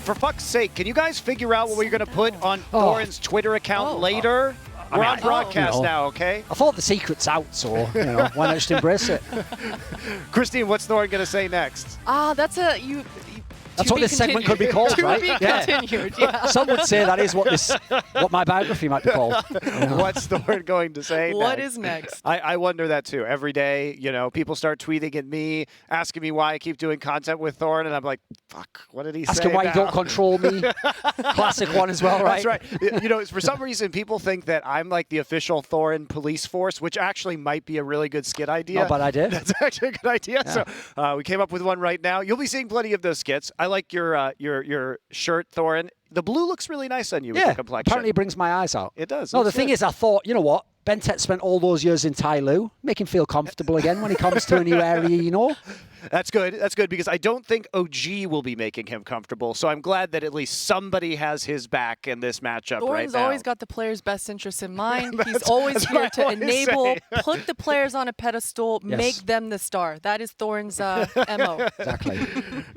for fuck's sake, can you guys figure out what we're going to put on Thorin's Twitter account later? We're on broadcast now, okay? I thought the secret's out, so, why not just embrace it? Christine, what's Thorin going to say next? That's what this segment could be called, right? To be continued, yeah. Some would say that is what my biography might be called. What's Thorin going to say What next? is next? I wonder that too. Every day, people start tweeting at me, asking me why I keep doing content with Thorin, and I'm like, fuck, what did he say Asking why you don't control me. Classic one as well, right? That's right. For some reason, people think that I'm like the official Thorin police force, which actually might be a really good skit idea. Not a bad idea. That's actually a good idea. Yeah. So we came up with one right now. You'll be seeing plenty of those skits. I like your shirt, Thorin. The blue looks really nice on you with the complexion. Apparently it brings my eyes out. It does. No, the thing is, I thought, you know what? Bentet spent all those years in Tyloo. Make him feel comfortable again when he comes to a new area, That's good. That's good because I don't think OG will be making him comfortable. So I'm glad that at least somebody has his back in this matchup right now. Thorin's always got the players' best interests in mind. He's always here to enable, put the players on a pedestal, make them the star. That is Thorin's MO. Exactly.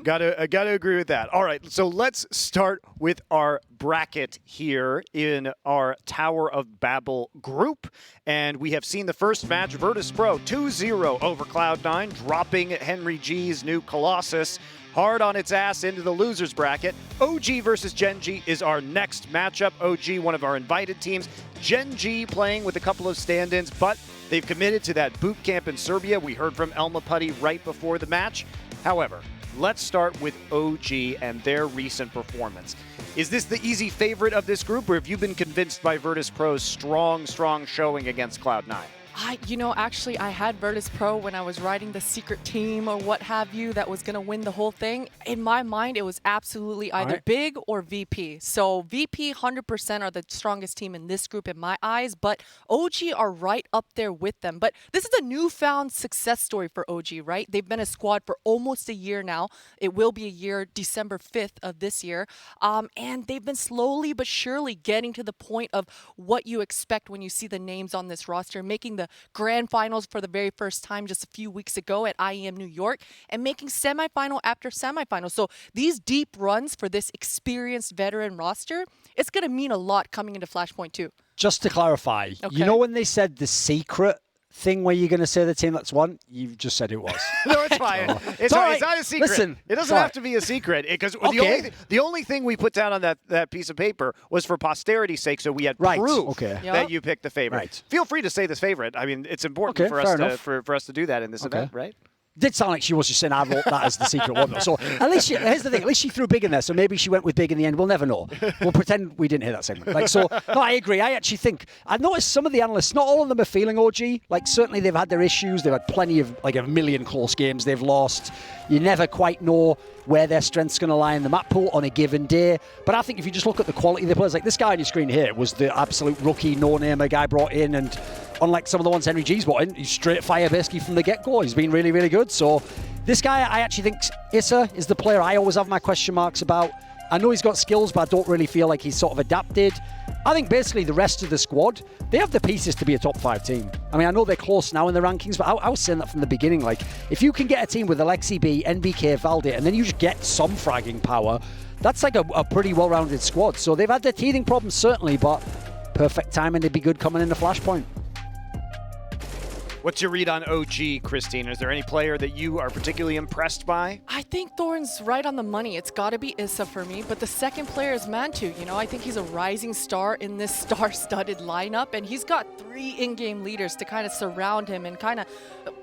Gotta agree with that. All right, so let's start with our bracket here in our Tower of Babel group. And we have seen the first match, Virtus Pro 2-0 over Cloud9, dropping Henry G's new Colossus hard on its ass into the losers bracket. OG versus Gen.G is our next matchup. OG, one of our invited teams. Gen.G playing with a couple of stand-ins, but they've committed to that boot camp in Serbia. We heard from Elma Putty right before the match. However, let's start with OG and their recent performance. Is this the easy favorite of this group, or have you been convinced by Virtus Pro's strong showing against Cloud9? Actually, I had Virtus Pro when I was writing the secret team or what have you that was going to win the whole thing. In my mind, it was absolutely either Big or VP. So VP 100% are the strongest team in this group in my eyes, but OG are right up there with them. But this is a newfound success story for OG, right? They've been a squad for almost a year now. It will be a year, December 5th of this year. And they've been slowly but surely getting to the point of what you expect when you see the names on this roster, making the grand finals for the very first time just a few weeks ago at IEM New York and making semifinal after semifinal. So these deep runs for this experienced veteran roster, it's going to mean a lot coming into Flashpoint 2. Just to clarify, you know when they said the secret thing where you're going to say the team that's won? You've just said it was. No, it's fine. It's not a secret. Listen, it doesn't have to be a secret because the only thing we put down on that piece of paper was for posterity's sake, so we had proof that you picked the favorite. Right. Feel free to say this favorite. I mean, it's important for us to do that in this event, right? Did sound like she was just saying I wrote that as the secret one. So at least here's the thing. At least she threw Big in there. So maybe she went with Big in the end. We'll never know. We'll pretend we didn't hear that segment. No, I agree. I actually think I've noticed some of the analysts. Not all of them are feeling OG. Certainly they've had their issues. They've had plenty of a million close games they've lost. You never quite know where their strength's going to lie in the map pool on a given day. But I think if you just look at the quality of the players, like this guy on your screen here was the absolute rookie, no-namer guy brought in, and unlike some of the ones Henry G's brought in, he's straight fire basically from the get-go. He's been really, really good. So this guy, I actually think Issa is the player I always have my question marks about. I know he's got skills, but I don't really feel like he's sort of adapted. I think basically the rest of the squad, they have the pieces to be a top 5 team. I mean, I know they're close now in the rankings, but I was saying that from the beginning. If you can get a team with Alexi B, NBK, Valde, and then you just get some fragging power, that's like a pretty well-rounded squad. So they've had their teething problems, certainly, but perfect timing. They'd be good coming into Flashpoint. What's your read on OG, Christine? Is there any player that you are particularly impressed by? I think Thorin's right on the money. It's got to be Issa for me, but the second player is Mantu. I think he's a rising star in this star-studded lineup, and he's got 3 in-game leaders to kind of surround him and kind of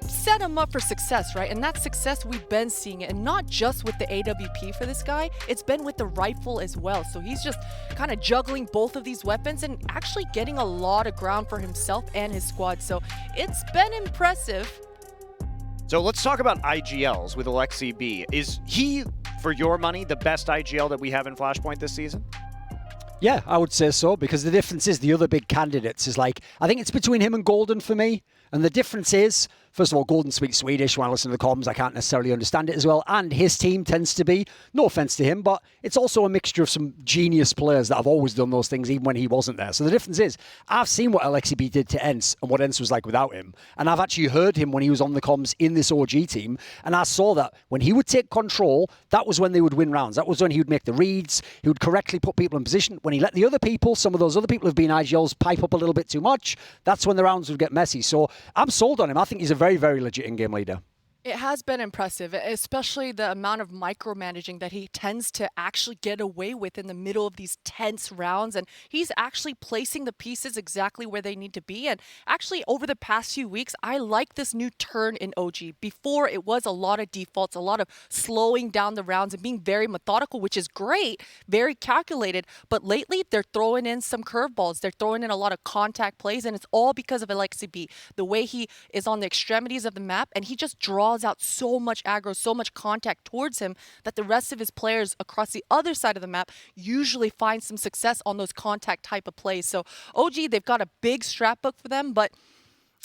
set him up for success, right? And that success we've been seeing it, and not just with the AWP for this guy, it's been with the rifle as well. So he's just kind of juggling both of these weapons and actually getting a lot of ground for himself and his squad. So it's been impressive. So let's talk about IGLs with Alexi B. Is he, for your money, the best IGL that we have in Flashpoint this season? Yeah, I would say so, because the difference is the other big candidates is I think it's between him and Golden for me. And the difference is, first of all, Golden speaks Swedish. When I listen to the comms, I can't necessarily understand it as well. And his team tends to be, no offense to him, but it's also a mixture of some genius players that have always done those things even when he wasn't there. So the difference is, I've seen what LXCB did to Ents and what Ents was like without him. And I've actually heard him when he was on the comms in this OG team. And I saw that when he would take control, that was when they would win rounds. That was when he would make the reads. He would correctly put people in position. When he let the other people, some of those other people who've been IGLs, pipe up a little bit too much, that's when the rounds would get messy. So I'm sold on him. I think he's a very, very legit in-game leader. It has been impressive, especially the amount of micromanaging that he tends to actually get away with in the middle of these tense rounds. And he's actually placing the pieces exactly where they need to be. And actually, over the past few weeks, I like this new turn in OG. Before, it was a lot of defaults, a lot of slowing down the rounds and being very methodical, which is great, very calculated. But lately, they're throwing in some curveballs. They're throwing in a lot of contact plays, and it's all because of LXCB. The way he is on the extremities of the map, and he just draws out so much aggro, so much contact towards him that the rest of his players across the other side of the map usually find some success on those contact type of plays. So OG, they've got a big strat book for them, but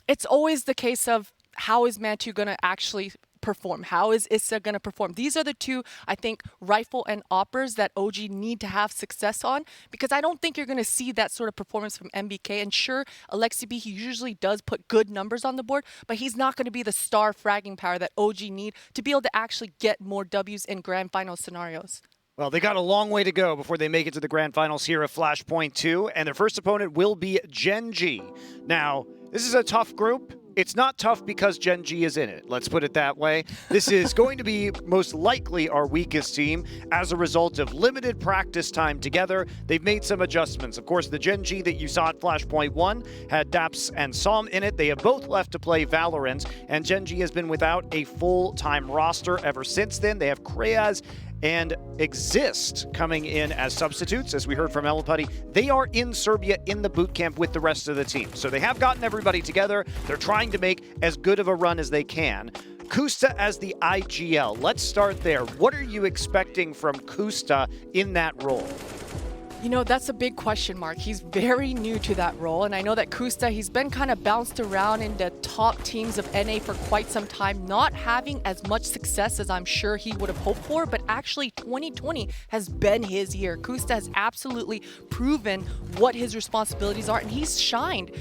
it's always the case of how is Mantu going to actually perform? How is Issa going to perform? These are the two, I think, rifle and oppers that OG need to have success on, because I don't think you're going to see that sort of performance from MBK. And sure, LXCB, he usually does put good numbers on the board, but he's not going to be the star fragging power that OG need to be able to actually get more Ws in grand final scenarios. Well, they got a long way to go before they make it to the grand finals here at Flashpoint 2, and their first opponent will be Gen.G. Now, this is a tough group. It's not tough because Gen.G is in it, let's put it that way. This is going to be most likely our weakest team as a result of limited practice time together. They've made some adjustments. Of course, the Gen.G that you saw at Flashpoint 1 had Daps and Som in it. They have both left to play Valorant, and Gen.G has been without a full-time roster ever since then. They have C.R.A.E and Exist coming in as substitutes. As we heard from Elaputty, they are in Serbia in the boot camp with the rest of the team. So they have gotten everybody together. They're trying to make as good of a run as they can. Kusta as the IGL. Let's start there. What are you expecting from Kusta in that role? You know, that's a big question mark. He's very new to that role, and I know that Kusta, he's been kind of bounced around in the top teams of NA for quite some time, not having as much success as I'm sure he would have hoped for, but actually 2020 has been his year. Kusta has absolutely proven what his responsibilities are, and he's shined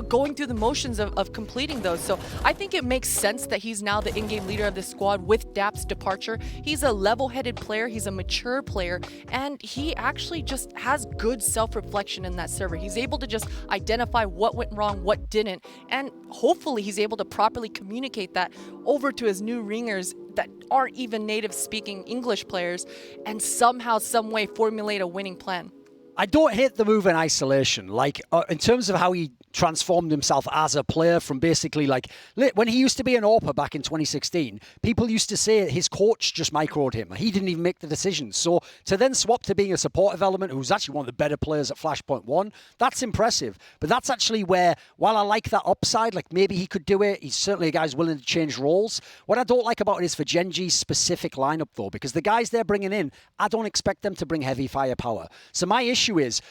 going through the motions of completing those. So I think it makes sense that he's now the in-game leader of the squad with Dap's departure. He's a level-headed player, he's a mature player, and he actually just has good self-reflection in that server. He's able to just identify what went wrong, what didn't, and hopefully he's able to properly communicate that over to his new ringers that aren't even native speaking English players, and somehow, some way formulate a winning plan. I don't hate the move in isolation. Like, in terms of how he transformed himself as a player from basically, like, when he used to be an AWPer back in 2016, people used to say his coach just microed him. He didn't even make the decisions. So to then swap to being a supportive element who's actually one of the better players at Flashpoint 1, that's impressive. But that's actually where, while I like that upside, like maybe he could do it, he's certainly a guy who's willing to change roles. What I don't like about it is for Gen.G's specific lineup, though, because the guys they're bringing in, I don't expect them to bring heavy firepower. So my issue is,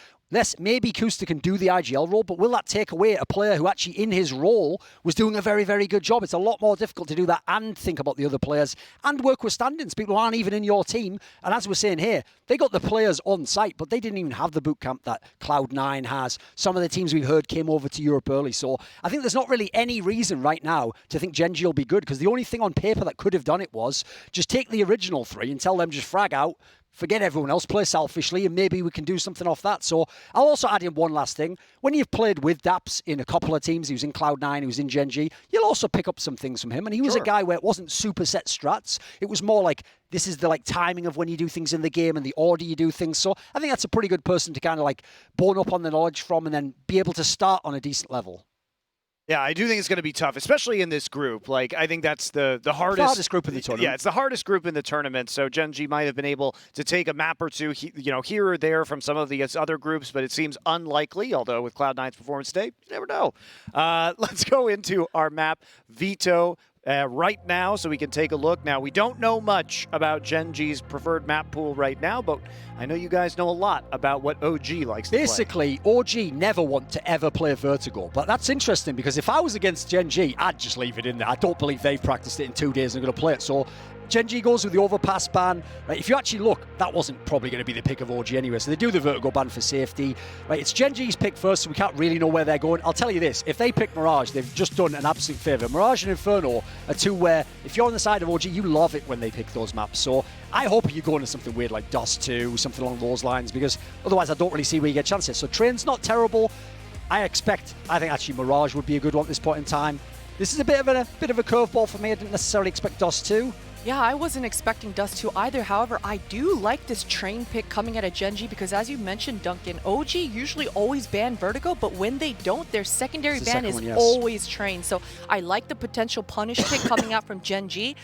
maybe Kusta can do the IGL role, but will that take away a player who actually in his role was doing a very, very good job? It's a lot more difficult to do that and think about the other players and work with stand-ins, people who aren't even in your team. And as we're saying here, they got the players on site, but they didn't even have the boot camp that Cloud9 has. Some of the teams we've heard came over to Europe early. So I think there's not really any reason right now to think Gen.G will be good, because the only thing on paper that could have done it was just take the original three and tell them just frag out, forget everyone else, play selfishly, and maybe we can do something off that. So I'll also add in one last thing. When you've played with Daps in a couple of teams, he was in Cloud9, he was in Gen.G, you'll also pick up some things from him. And he was a guy where it wasn't super set strats. It was more like, this is the like timing of when you do things in the game and the order you do things. So I think that's a pretty good person to kind of like bone up on the knowledge from and then be able to start on a decent level. Yeah, I do think it's going to be tough, especially in this group. Like, I think that's the hardest group in the tournament. Yeah, it's the hardest group in the tournament. So Gen.G might have been able to take a map or two, here or there from some of the other groups, but it seems unlikely. Although with Cloud9's performance today, you never know. Let's go into our map, Veto. right now, so we can take a look. Now, we don't know much about Gen.G's preferred map pool right now, but I know you guys know a lot about what OG likes to play. Basically, OG never want to ever play Vertigo, but that's interesting because if I was against Gen.G, I'd just leave it in there. I don't believe they've practiced it in 2 days and are going to play it. So Gen.G goes with the overpass ban. Right, if you actually look, that wasn't probably going to be the pick of OG anyway, so they do the Vertigo ban for safety. Right, it's Gen.G's pick first, so we can't really know where they're going. I'll tell you this, if they pick Mirage, they've just done an absolute favour. Mirage and Inferno are two where, if you're on the side of OG, you love it when they pick those maps. So I hope you go into something weird like Dust 2, something along those lines, because otherwise I don't really see where you get chances. So Train's not terrible. I think actually Mirage would be a good one at this point in time. This is a bit of a curveball for me. I didn't necessarily expect Dust 2. Yeah, I wasn't expecting Dust 2 either. However, I do like this Train pick coming out of Gen.G because, as you mentioned, Duncan, OG usually always ban Vertigo, but when they don't, their secondary ban is always Train. So I like the potential punish pick coming out from Gen.G.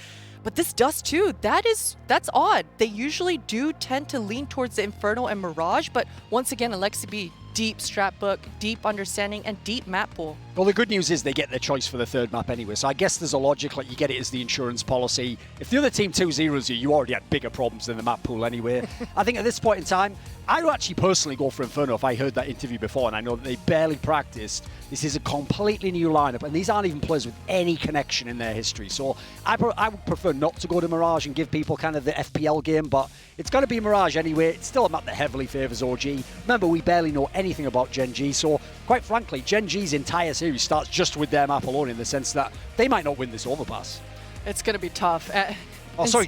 But this Dust 2, that's odd. They usually do tend to lean towards the Inferno and Mirage, but once again, Alexi B, deep strat book, deep understanding, and deep map pool. Well, the good news is they get their choice for the third map anyway, so I guess there's a logic, like you get it as the insurance policy. If the other team 2-0s you, you already had bigger problems than the map pool anyway. I think at this point in time, I would actually personally go for Inferno if I heard that interview before, and I know that they barely practiced. This is a completely new lineup, and these aren't even players with any connection in their history. So I would prefer not to go to Mirage and give people kind of the FPL game, but it's going to be Mirage anyway. It's still a map that heavily favours OG. Remember, we barely know anything about Gen.G, so quite frankly, Gen.G's entire series starts just with their map alone in the sense that they might not win this overpass. It's going to be tough.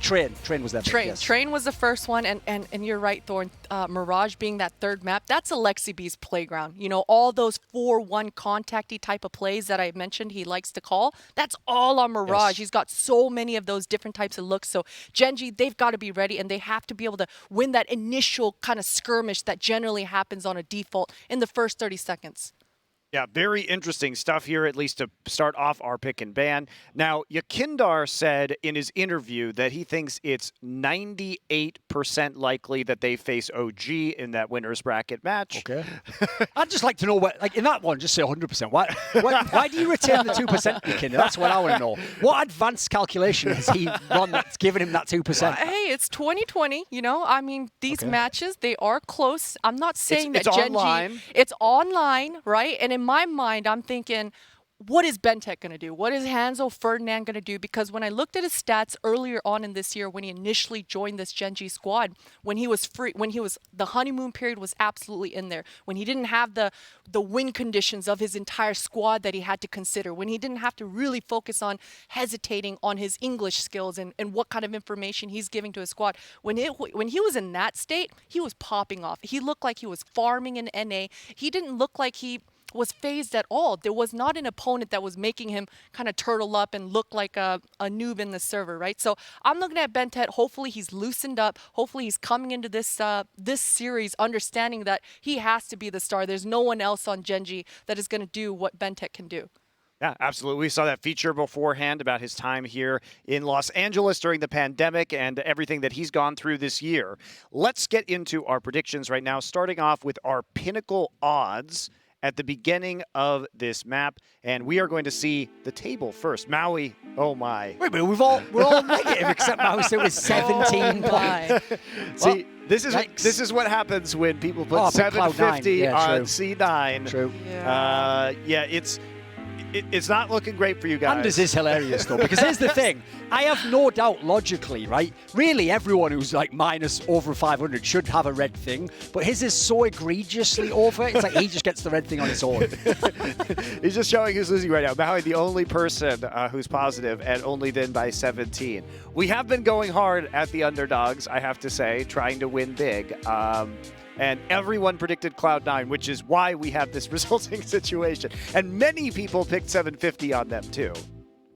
Train. Train was their pick, yes. Train was the first one, and you're right, Thorn. Mirage being that third map, that's Alexi B's playground. You know, all those 4-1 contacty type of plays that I mentioned he likes to call, that's all on Mirage. Yes. He's got so many of those different types of looks. So Gen.G, they've got to be ready, and they have to be able to win that initial kind of skirmish that generally happens on a default in the first 30 seconds. Yeah, very interesting stuff here, at least to start off our pick and ban. Now, Yakindar said in his interview that he thinks it's 98% likely that they face OG in that winner's bracket match. Okay. I'd just like to know, what, like in that one, just say 100%. Why do you retain the 2%, Yakindar? That's what I want to know. What advanced calculation has he run that's given him that 2%? Hey, it's 2020, you know? I mean, these matches, they are close. I'm not saying that Gen.G... online. It's online, right? And in my mind, I'm thinking, what is Bentech going to do? What is Hanzo Ferdinand going to do? Because when I looked at his stats earlier on in this year, when he initially joined this Gen.G squad, when he was free, the honeymoon period was absolutely in there. When he didn't have the win conditions of his entire squad that he had to consider. When he didn't have to really focus on hesitating on his English skills and what kind of information he's giving to his squad. When he was in that state, he was popping off. He looked like he was farming in NA. He didn't look like he was phased at all. There was not an opponent that was making him kind of turtle up and look like a noob in the server, right? So I'm looking at Bentech. Hopefully he's loosened up. Hopefully he's coming into this series understanding that he has to be the star. There's no one else on Gen.G that is going to do what Bentech can do. Yeah, absolutely. We saw that feature beforehand about his time here in Los Angeles during the pandemic and everything that he's gone through this year. Let's get into our predictions right now, starting off with our pinnacle odds at the beginning of this map, and we are going to see the table first. Maui, oh my. Wait, but we're all negative except Maui said with 17 points. See, this is what happens when people put 750 on C9. True. Yeah, it's not looking great for you guys. Anders is hilarious, though, because here's the thing. I have no doubt logically, right? Really, everyone who's like minus over 500 should have a red thing, but his is so egregiously over. It's like he just gets the red thing on his own. He's just showing who's losing right now. Maui, the only person who's positive, and only then by 17. We have been going hard at the underdogs, I have to say, trying to win big. And everyone predicted Cloud9, which is why we have this resulting situation. And many people picked 750 on them, too.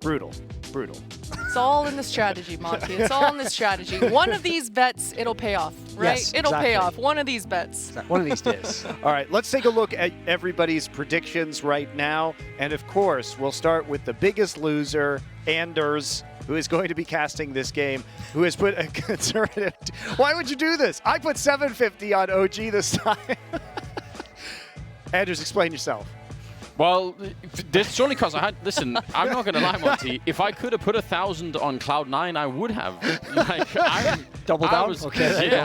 Brutal. It's all in the strategy, Monty. It's all in the strategy. One of these bets, it'll pay off, right? Yes, it'll pay off. One of these bets. One of these days. All right, let's take a look at everybody's predictions right now. And, of course, we'll start with the biggest loser, Anders, who is going to be casting this game, who has put a conservative... Why would you do this? I put 750 on OG this time. Anders, explain yourself. Well, it's only because I had. Listen, I'm not gonna lie, Monty. If I could have put 1,000 on Cloud9, I would have. Like, Double down.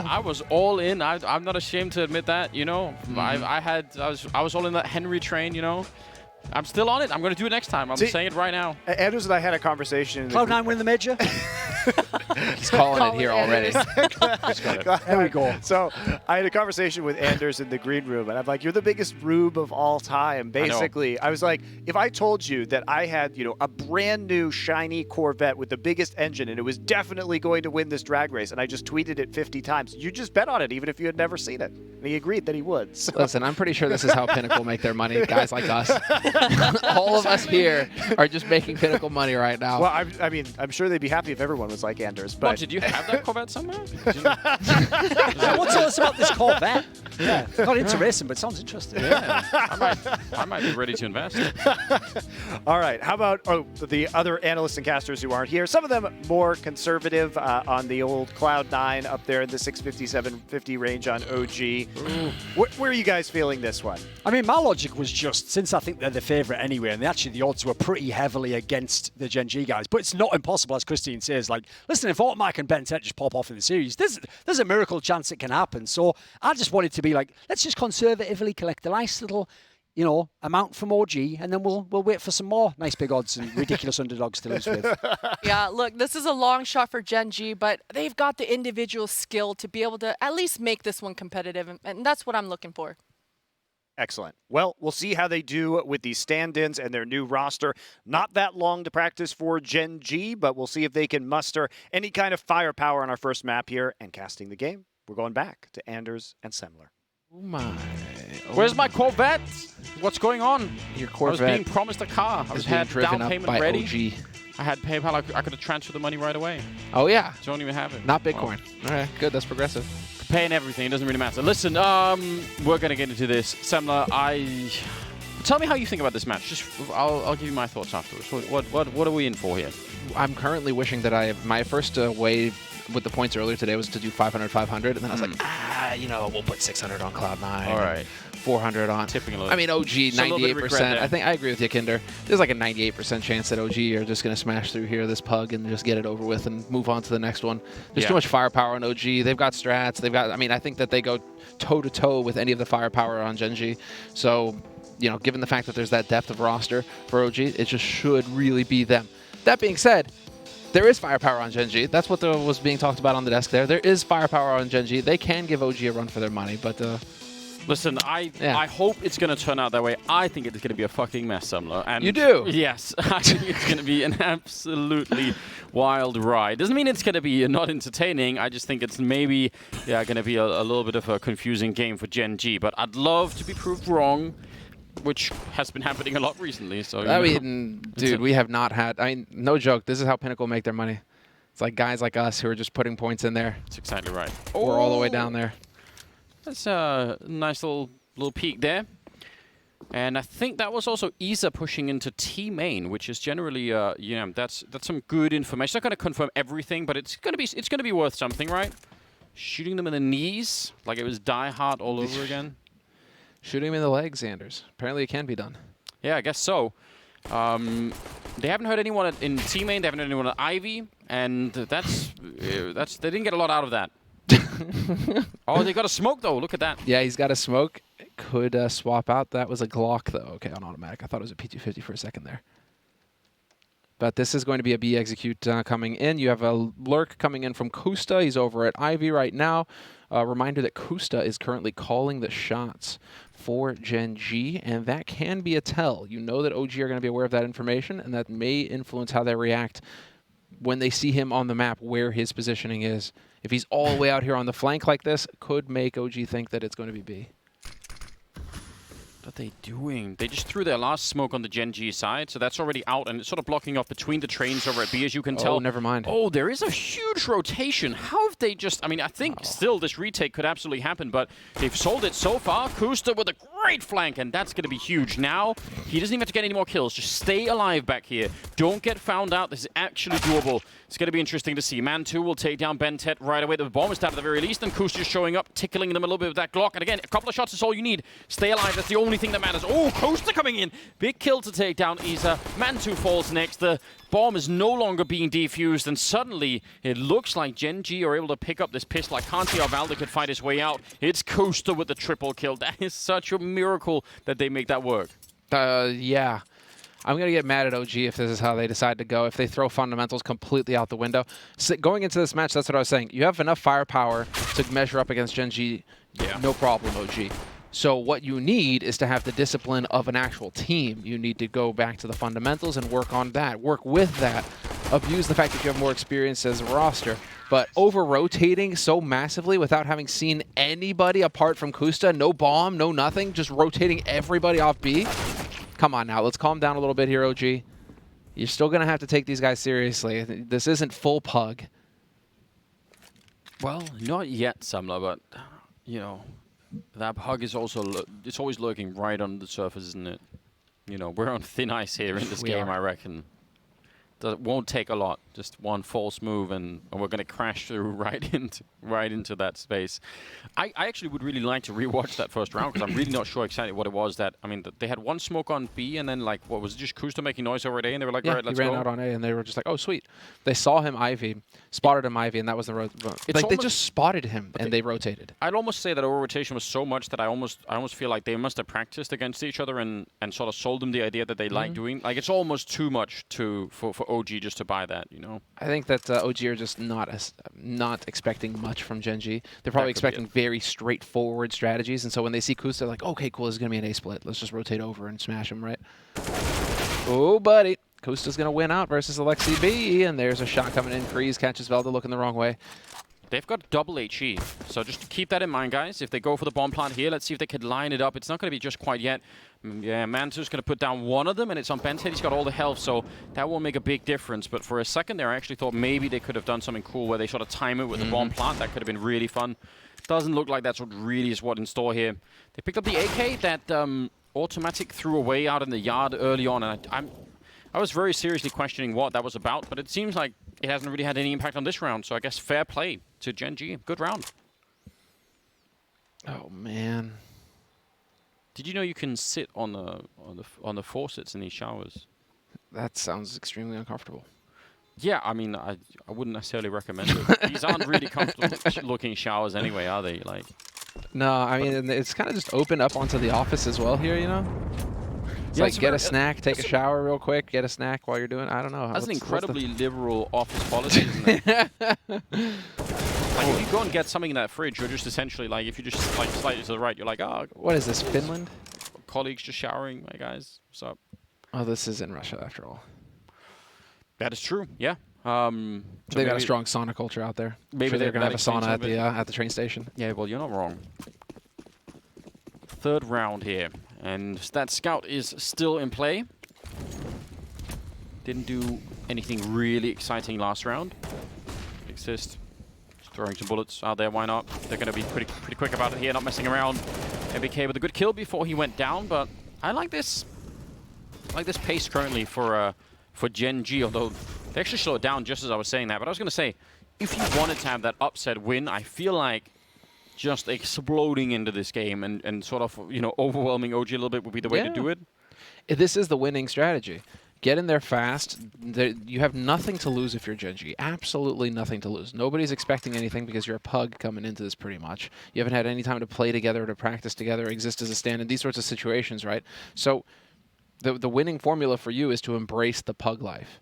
I was all in. I'm not ashamed to admit that. You know, I was all in that Henry train. You know. I'm still on it. I'm going to do it next time. I'm saying it right now. Anders and I had a conversation. Cloud9 win the major? He's calling it here already. There we go. So I had a conversation with Anders in the green room, and I'm like, "You're the biggest rube of all time." Basically, I was like, if I told you that I had, a brand new shiny Corvette with the biggest engine, and it was definitely going to win this drag race, and I just tweeted it 50 times, you just bet on it, even if you had never seen it. And he agreed that he would. So. Listen, I'm pretty sure this is how Pinnacle make their money. Guys like us. All of us here are just making Pinnacle money right now. Well, I'm sure they'd be happy if everyone was like Anders. But did you have that Corvette somewhere? What's all this about this Corvette? Yeah, not into racing, but it sounds interesting. Yeah, I might be ready to invest. All right, how about the other analysts and casters who aren't here? Some of them more conservative on the old Cloud9 up there in the 650, 750 range on OG. Where are you guys feeling this one? I mean, my logic was just, since I think they're the favourite anyway, and the odds were pretty heavily against the Gen.G guys, but it's not impossible, as Christine says. Like, listen, if Automatic and Dntel just pop off in the series, there's a miracle chance it can happen. So I just wanted to be like, let's just conservatively collect a nice little, amount from OG, and then we'll wait for some more nice big odds and ridiculous underdogs to lose with. Yeah, look, this is a long shot for Gen.G, but they've got the individual skill to be able to at least make this one competitive, and that's what I'm looking for. Excellent. Well, we'll see how they do with these stand-ins and their new roster. Not that long to practice for Gen.G, but we'll see if they can muster any kind of firepower on our first map here. And casting the game, we're going back to Anders and Semler. Oh my. Where's my Corvette? What's going on? Your Corvette I was being promised a car. I being had driven down up payment by ready. OG. I had PayPal. I could have transferred the money right away. Oh, yeah. Don't even have it. Not Bitcoin. All right, good. That's progressive. Paying everything. It doesn't really matter. Listen, we're going to get into this. Semler, tell me how you think about this match. I'll give you my thoughts afterwards. What are we in for here? I'm currently wishing that my first way with the points earlier today was to do 500, 500, and then I was like, we'll put 600 on Cloud9. All right. 400 on. Tipping a little. I mean, OG, 98%. I think I agree with you, Kinder. There's like a 98% chance that OG are just going to smash through here this pug and just get it over with and move on to the next one. There's too much firepower on OG. They've got strats. I think that they go toe-to-toe with any of the firepower on Gen.G. So, given the fact that there's that depth of roster for OG, it just should really be them. That being said, there is firepower on Gen.G. That's what was being talked about on the desk there. There is firepower on Gen.G. They can give OG a run for their money, but... Listen, I hope it's going to turn out that way. I think it's going to be a fucking mess, Semler. And you do? Yes. I think it's going to be an absolutely wild ride. Doesn't mean it's going to be not entertaining. I just think it's maybe going to be a little bit of a confusing game for Gen.G. But I'd love to be proved wrong, which has been happening a lot recently. So dude, we have not had... no joke. This is how Pinnacle make their money. It's like guys like us who are just putting points in there. That's exactly right. We're all the way down there. That's a nice little peek there. And I think that was also Isa pushing into T main, which is generally, that's some good information. Not going to confirm everything, but it's going to be worth something, right? Shooting them in the knees like it was Die Hard all over again. Shooting him in the legs, Anders. Apparently it can be done. Yeah, I guess so. They haven't heard anyone in T main. They haven't heard anyone at Ivy, and that's they didn't get a lot out of that. Oh, they got a smoke though. Look at that. Yeah, he's got a smoke. Could swap out. That was a Glock though. Okay, on automatic. I thought it was a P250 for a second there. But this is going to be a B execute coming in. You have a lurk coming in from Kusta. He's over at Ivy right now. Reminder that Kusta is currently calling the shots for Gen.G, and that can be a tell. You know that OG are going to be aware of that information, and that may influence how they react when they see him on the map, where his positioning is. If he's all the way out here on the flank like this, could make OG think that it's going to be B. What are they doing? They just threw their last smoke on the Gen.G side, so that's already out, and it's sort of blocking off between the trains over at B, as you can tell. Oh, never mind. Oh, there is a huge rotation. How have they just... I mean, I think still this retake could absolutely happen, but they've sold it so far. Kusta with a great flank, and that's going to be huge. Now, he doesn't even have to get any more kills. Just stay alive back here. Don't get found out. This is actually doable. It's going to be interesting to see. Man 2 will take down Dntel right away. The bomb is down at the very least, and Kusta's showing up, tickling them a little bit with that Glock. And again, a couple of shots is all you need. Stay alive. That's the only thing thing that matters. Oh, Coaster coming in. Big kill to take down Isa. Mantu falls next. The bomb is no longer being defused, and suddenly it looks like Gen.G are able to pick up this pistol. I can't see how Valda could fight his way out. It's Coaster with the triple kill. That is such a miracle that they make that work. Yeah. I'm going to get mad at OG if this is how they decide to go, if they throw fundamentals completely out the window. So going into this match, that's what I was saying. You have enough firepower to measure up against Gen.G, no problem, OG. So what you need is to have the discipline of an actual team. You need to go back to the fundamentals and work on that, work with that, abuse the fact that you have more experience as a roster. But over-rotating so massively without having seen anybody apart from Kusta, no bomb, no nothing, just rotating everybody off B. Come on now, let's calm down a little bit here, OG. You're still going to have to take these guys seriously. This isn't full pug. Well, not yet, Samla, but, you know, that pug is also, it's always lurking right on the surface, isn't it? You know, we're on thin ice here in this game, I reckon. It won't take a lot, just one false move, and we're going to crash through right into that space. I actually would really like to rewatch that first round, because I'm really not sure exactly what it was that, I mean, they had one smoke on B, and then, like, what was it, just Kusta making noise over at A, and they were like, all right, let's go. He ran out on A, and they were just like, oh, sweet. They saw him Ivy, spotted him Ivy, and that was the like, they just spotted him, and they rotated. I'd almost say that our rotation was so much that I almost feel like they must have practiced against each other and sort of sold them the idea that they like doing. Like, it's almost too much for OG just to buy that, you know? I think that OG are just not expecting much from Gen.G. They're probably expecting very straightforward strategies, and so when they see Kusta, they're like, okay, cool, this is going to be an A-split. Let's just rotate over and smash him, right? Oh, buddy. Kusta's going to win out versus Alexi B, and there's a shot coming in. Kreese catches Velda looking the wrong way. They've got double HE, so just keep that in mind, guys. If they go for the bomb plant here, let's see if they could line it up. It's not going to be just quite yet. Yeah, Mantu's going to put down one of them, and it's on Ben's head. He's got all the health, so that won't make a big difference. But for a second there, I actually thought maybe they could have done something cool where they sort of time it with the bomb plant. That could have been really fun. Doesn't look like that's what really is what in store here. They picked up the AK that Automatic threw away out in the yard early on, and I was very seriously questioning what that was about, but it seems like it hasn't really had any impact on this round, so I guess fair play to Gen.G. Good round. Oh, man. Did you know you can sit on the faucets in these showers? That sounds extremely uncomfortable. Yeah, I mean, I wouldn't necessarily recommend it. These aren't really comfortable-looking showers anyway, are they? Like, no, I mean, it's kind of just open up onto the office as well here, you know? It's like, get a snack, take a shower real quick, get a snack while you're doing it. I don't know. That's an incredibly liberal office policy, isn't it? Like, if you go and get something in that fridge, you're just essentially, like, if you just, like, slightly to the right, you're like, oh. What is this, Finland? Colleagues just showering, my guys. What's up? Oh, this is in Russia, after all. That is true, yeah. So they've got a strong sauna culture out there. Maybe they're going to have a sauna at the train station. Yeah, well, you're not wrong. Third round here, and that scout is still in play. Didn't do anything really exciting last round. Just throwing some bullets out there, why not? They're going to be pretty quick about it here, not messing around. MBK with a good kill before he went down, but I like this. I like this pace currently for Gen.G, although they actually slowed down just as I was saying that. But I was going to say, if you wanted to have that upset win, I feel like just exploding into this game and sort of, you know, overwhelming OG a little bit would be the way to do it. This is the winning strategy. Get in there fast. You have nothing to lose if you're Gen.G. Absolutely nothing to lose. Nobody's expecting anything because you're a pug coming into this pretty much. You haven't had any time to play together, to practice together, exist as a stand in these sorts of situations, right? So the winning formula for you is to embrace the pug life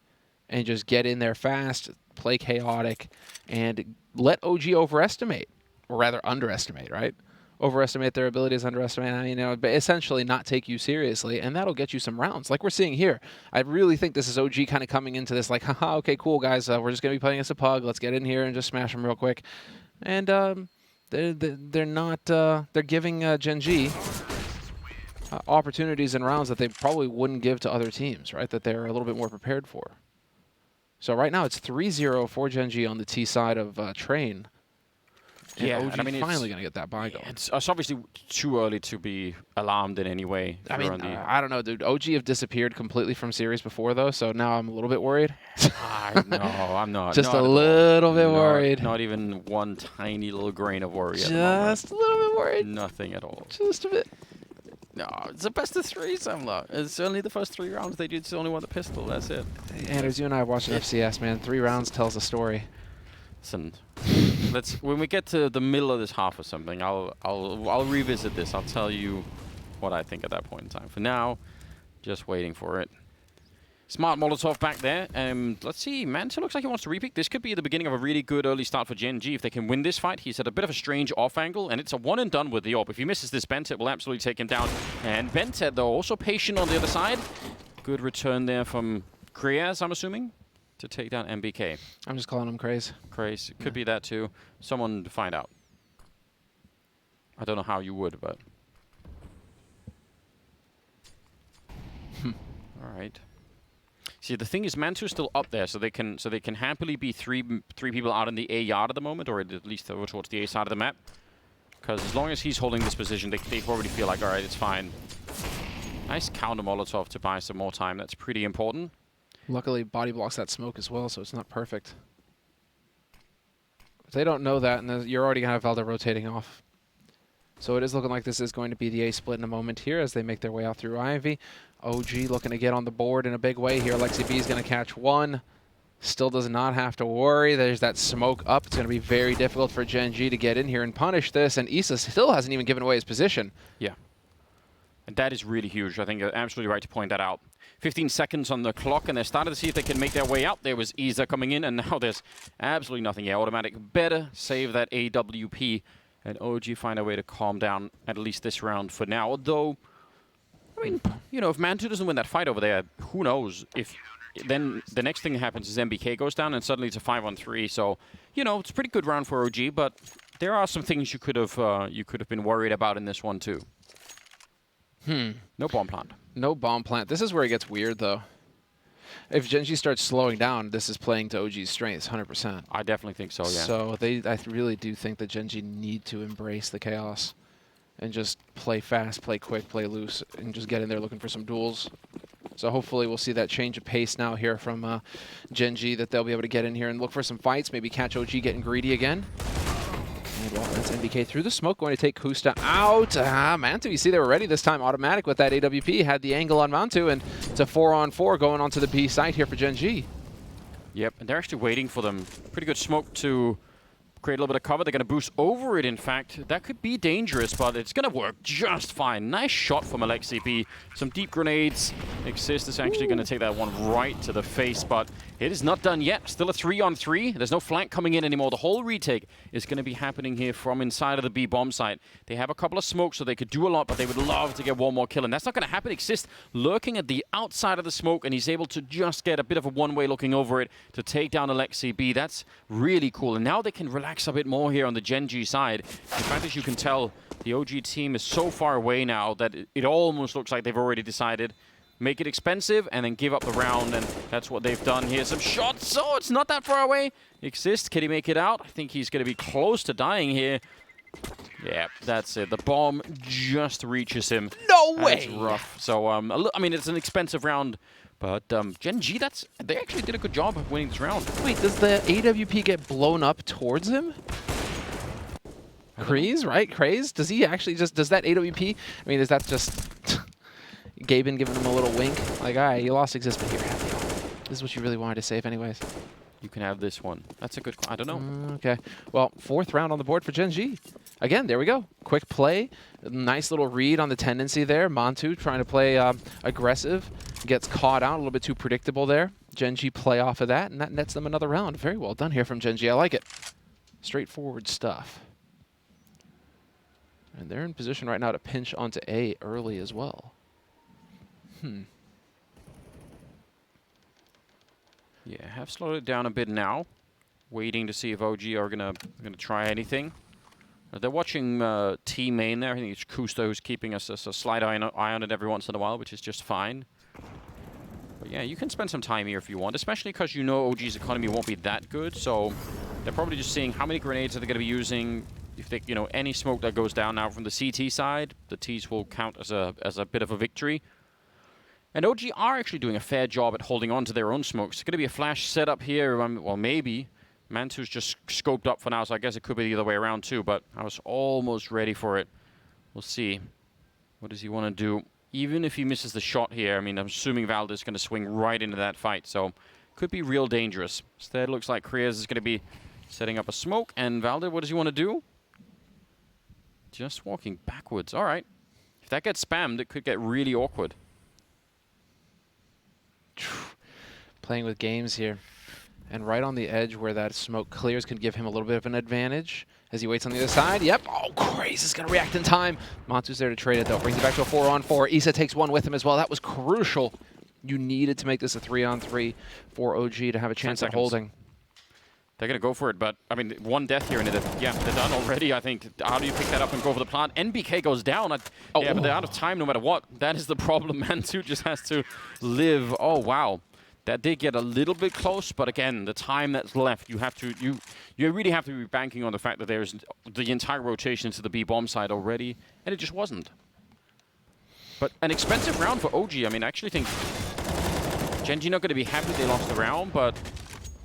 and just get in there fast, play chaotic, and let OG overestimate. Or rather, underestimate, right? Overestimate their abilities, underestimate, you know, but essentially not take you seriously, and that'll get you some rounds, like we're seeing here. I really think this is OG kind of coming into this like, haha, okay, cool, guys, we're just going to be playing as a pug. Let's get in here and just smash them real quick. And they're not, they're giving Gen.G opportunities and rounds that they probably wouldn't give to other teams, right? That they're a little bit more prepared for. So right now it's 3-0 for Gen.G on the T side of Train. Yeah, and I mean, finally going to get that buy going. It's obviously too early to be alarmed in any way. I mean, I don't know, dude. OG have disappeared completely from series before, though, so now I'm a little bit worried. No, I'm not. Just a little bit worried. Not even one tiny little grain of worry. Just a little bit worried. Nothing at all. Just a bit. No, it's a best of 3, Samla. It's only the first 3 rounds they just only want the pistol. That's it. Anders, you and I watched an FCS, man. 3 rounds tells a story. Listen, when we get to the middle of this half or something, I'll revisit this. I'll tell you what I think at that point in time. For now, just waiting for it. Smart Molotov back there. Let's see. Mantu looks like he wants to repick. This could be the beginning of a really good early start for Gen.G. If they can win this fight, he's at a bit of a strange off angle, and it's a one and done with the AWP. If he misses this, Bentet will absolutely take him down. And Bentet, though, also patient on the other side. Good return there from C.R.A.E, I'm assuming, to take down MBK. I'm just calling him Craze. Craze. Could be that, too. Someone to find out. I don't know how you would, but... All right. See, the thing is, Mantu's still up there, so they can happily be three people out in the A yard at the moment, or at least over towards the A side of the map. Because as long as he's holding this position, they already feel like, all right, it's fine. Nice counter Molotov to buy some more time. That's pretty important. Luckily, body blocks that smoke as well, so it's not perfect. If they don't know that, and you're already going to have Valda rotating off. So it is looking like this is going to be the A split in a moment here as they make their way out through Ivy. OG looking to get on the board in a big way here. Lexi B is going to catch one. Still does not have to worry. There's that smoke up. It's going to be very difficult for Gen.G to get in here and punish this. And Issa still hasn't even given away his position. Yeah. And that is really huge. I think you're absolutely right to point that out. 15 seconds on the clock, and they're starting to see if they can make their way out. There was Issa coming in, and now there's absolutely nothing. Yeah, automatic. Better save that AWP. And OG find a way to calm down at least this round for now. Although, I mean, you know, if Mantu doesn't win that fight over there, who knows? If then the next thing that happens is MBK goes down, and suddenly it's a 5-on-3. So, you know, it's a pretty good round for OG. But there are some things you could have been worried about in this one too. No bomb plant. No bomb plant. This is where it gets weird, though. If Gen.G starts slowing down, this is playing to OG's strengths, 100%. I definitely think so, yeah. So I really do think that Gen.G need to embrace the chaos and just play fast, play quick, play loose, and just get in there looking for some duels. So hopefully we'll see that change of pace now here from Gen.G, that they'll be able to get in here and look for some fights, maybe catch OG getting greedy again. And well, that's MBK through the smoke, going to take Kusta out. Mantu, you see they were ready this time, automatic with that AWP, had the angle on Mantu, and it's a 4-on-4 going onto the B site here for Gen.G. Yep, and they're actually waiting for them. Pretty good smoke to create a little bit of cover. They're going to boost over it, in fact. That could be dangerous, but it's going to work just fine. Nice shot from Alexi B. Some deep grenades. Exist is actually going to take that one right to the face, but it is not done yet. Still a 3-on-3. There's no flank coming in anymore. The whole retake is going to be happening here from inside of the B bomb site. They have a couple of smokes, so they could do a lot, but they would love to get one more kill, and that's not going to happen. Exist lurking at the outside of the smoke, and he's able to just get a bit of a one-way looking over it to take down Alexi B. That's really cool, and now they can relax a bit more here on the Gen.G side. In fact, as you can tell, the OG team is so far away now that it almost looks like they've already decided make it expensive and then give up the round, and that's what they've done here. Some shots, so it's not that far away. Exist, can he make it out? I think he's going to be close to dying here. Yeah, that's it. The bomb just reaches him. No way! That's rough. So, I mean, it's an expensive round, but Gen.G, they actually did a good job of winning this round. Wait, does the AWP get blown up towards him? C.R.A.E, right? C.R.A.E? Does he actually does that AWP? I mean, is that just Gaben giving him a little wink? Like, all right, you lost Exist, but here, have the AWP. This is what you really wanted to save anyways. You can have this one. That's a good, I don't know. Okay. Well, 4th round on the board for Gen.G. Again, there we go. Quick play. Nice little read on the tendency there. Mantu trying to play aggressive. Gets caught out. A little bit too predictable there. Gen.G play off of that, and that nets them another round. Very well done here from Gen.G. I like it. Straightforward stuff. And they're in position right now to pinch onto A early as well. Yeah, have slowed it down a bit now. Waiting to see if OG are gonna try anything. They're watching T main there. I think it's Kusta who's keeping us a slight eye on it every once in a while, which is just fine. But yeah, you can spend some time here if you want, especially because you know OG's economy won't be that good. So they're probably just seeing how many grenades are they going to be using. If they, you know, any smoke that goes down now from the CT side, the Ts will count as a bit of a victory. And OG are actually doing a fair job at holding on to their own smokes. It's going to be a flash setup here. Well, maybe. Mantu's just scoped up for now, so I guess it could be the other way around too, but I was almost ready for it. We'll see. What does he want to do? Even if he misses the shot here, I mean, I'm assuming Valda's going to swing right into that fight, so could be real dangerous. Instead, looks like K.R.A.E is going to be setting up a smoke, and Valda, what does he want to do? Just walking backwards. All right. If that gets spammed, it could get really awkward. Playing with games here. And right on the edge where that smoke clears can give him a little bit of an advantage as he waits on the other side. Yep. Oh, K.R.A.E is going to react in time. Mantu's there to trade it, though. Brings it back to a 4-on-4. Issa takes one with him as well. That was crucial. You needed to make this a 3-on-3 for OG to have a chance at holding. They're going to go for it, but, I mean, one death here, and yeah, they're done already, I think. How do you pick that up and go for the plant? NBK goes down. Yeah, but they're out of time no matter what. That is the problem. Mantu just has to live. Oh, wow. That did get a little bit close, but again, the time that's left, you have to, you really have to be banking on the fact that there's the entire rotation to the B-bomb side already, and it just wasn't. But an expensive round for OG. I mean, I actually think Gen.G not going to be happy they lost the round, but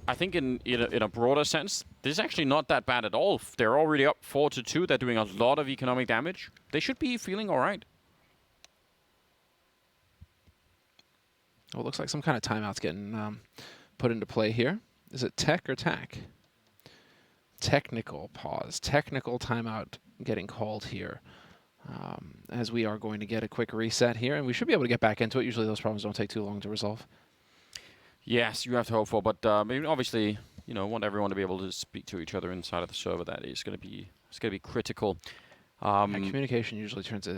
I think in a broader sense, this is actually not that bad at all. They're already up 4-2. They're doing a lot of economic damage. They should be feeling all right. Oh, it looks like some kind of timeout's getting put into play here. Is it tech or tack? Technical pause. Technical timeout getting called here. As we are going to get a quick reset here, and we should be able to get back into it. Usually those problems don't take too long to resolve. Yes, you have to hope for, but I mean, obviously, you know, want everyone to be able to speak to each other inside of the server. That is going to be critical. Communication usually turns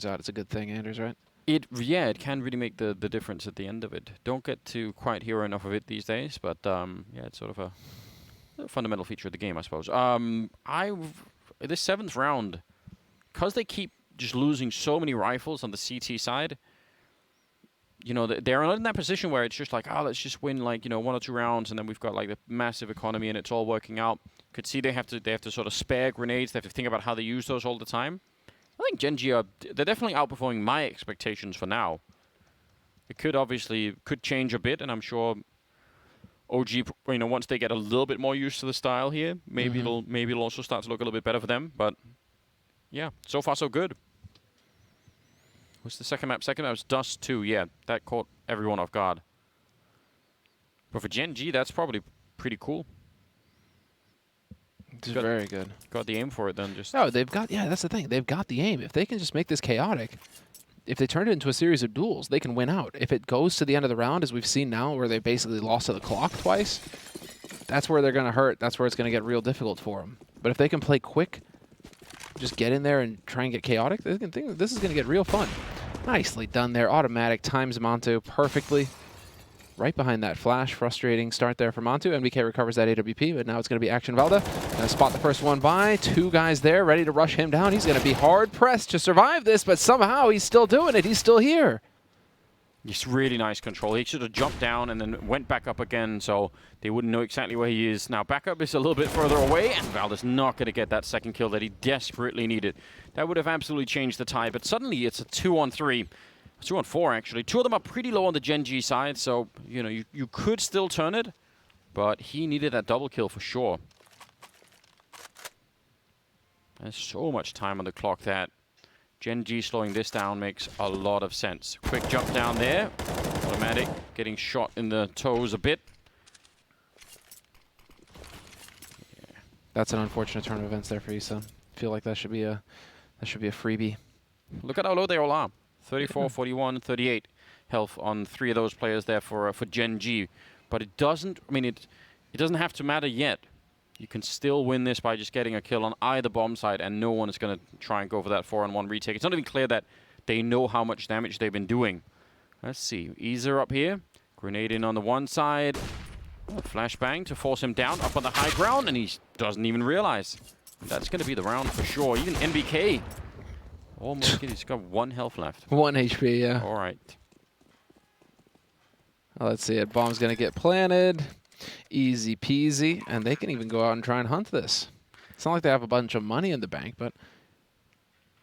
out it's a good thing, Anders, right? Yeah, it can really make the difference at the end of it. Don't get to quite hear enough of it these days, but yeah, it's sort of a fundamental feature of the game, I suppose. This 7th round, because they keep just losing so many rifles on the CT side, you know, they're not in that position where it's just like, oh, let's just win like, you know, 1 or 2 rounds, and then we've got like the massive economy and it's all working out. Could see they have to sort of spare grenades. They have to think about how they use those all the time. I think Gen.G they're definitely outperforming my expectations for now. It could change a bit, and I'm sure OG, you know, once they get a little bit more used to the style here, maybe it'll also start to look a little bit better for them. But yeah, so far so good. What's the second map? Second map was Dust 2. Yeah, that caught everyone off guard. But for Gen.G, that's probably pretty cool. It's very good. Got the aim for it then. Just no, they've got, yeah, that's the thing. They've got the aim. If they can just make this chaotic, if they turn it into a series of duels, they can win out. If it goes to the end of the round, as we've seen now, where they basically lost to the clock twice, that's where they're going to hurt. That's where it's going to get real difficult for them. But if they can play quick, just get in there and try and get chaotic, they can think this is going to get real fun. Nicely done there. Automatic times Mantu perfectly. Right behind that flash. Frustrating start there for Mantu. NBK recovers that AWP, but now it's going to be Action Valda. Going to spot the first one by. 2 guys there ready to rush him down. He's going to be hard-pressed to survive this, but somehow he's still doing it. He's still here. It's really nice control. He should have jumped down and then went back up again, so they wouldn't know exactly where he is. Now backup is a little bit further away, and Valda's not going to get that second kill that he desperately needed. That would have absolutely changed the tie, but suddenly it's a 2-on-3. 2-on-4, actually. 2 of them are pretty low on the Gen.G side, so, you know, you could still turn it, but he needed that double kill for sure. There's so much time on the clock that Gen.G slowing this down makes a lot of sense. Quick jump down there. Automatic, getting shot in the toes a bit. Yeah. That's an unfortunate turn of events there for you, son. Feel like that should be a freebie. Look at how low they all are. 34, 41, 38 health on 3 of those players there for Gen.G. But it doesn't, I mean, it doesn't have to matter yet. You can still win this by just getting a kill on either bomb side, and no one is going to try and go for that 4-on-1 retake. It's not even clear that they know how much damage they've been doing. Let's see. Easer up here. Grenade in on the one side. Flashbang to force him down up on the high ground, and he doesn't even realize. That's going to be the round for sure. Even NBK. Almost, he's got 1 health left. 1 HP, yeah. All right. Well, let's see it. Bomb's going to get planted. Easy peasy. And they can even go out and try and hunt this. It's not like they have a bunch of money in the bank, but...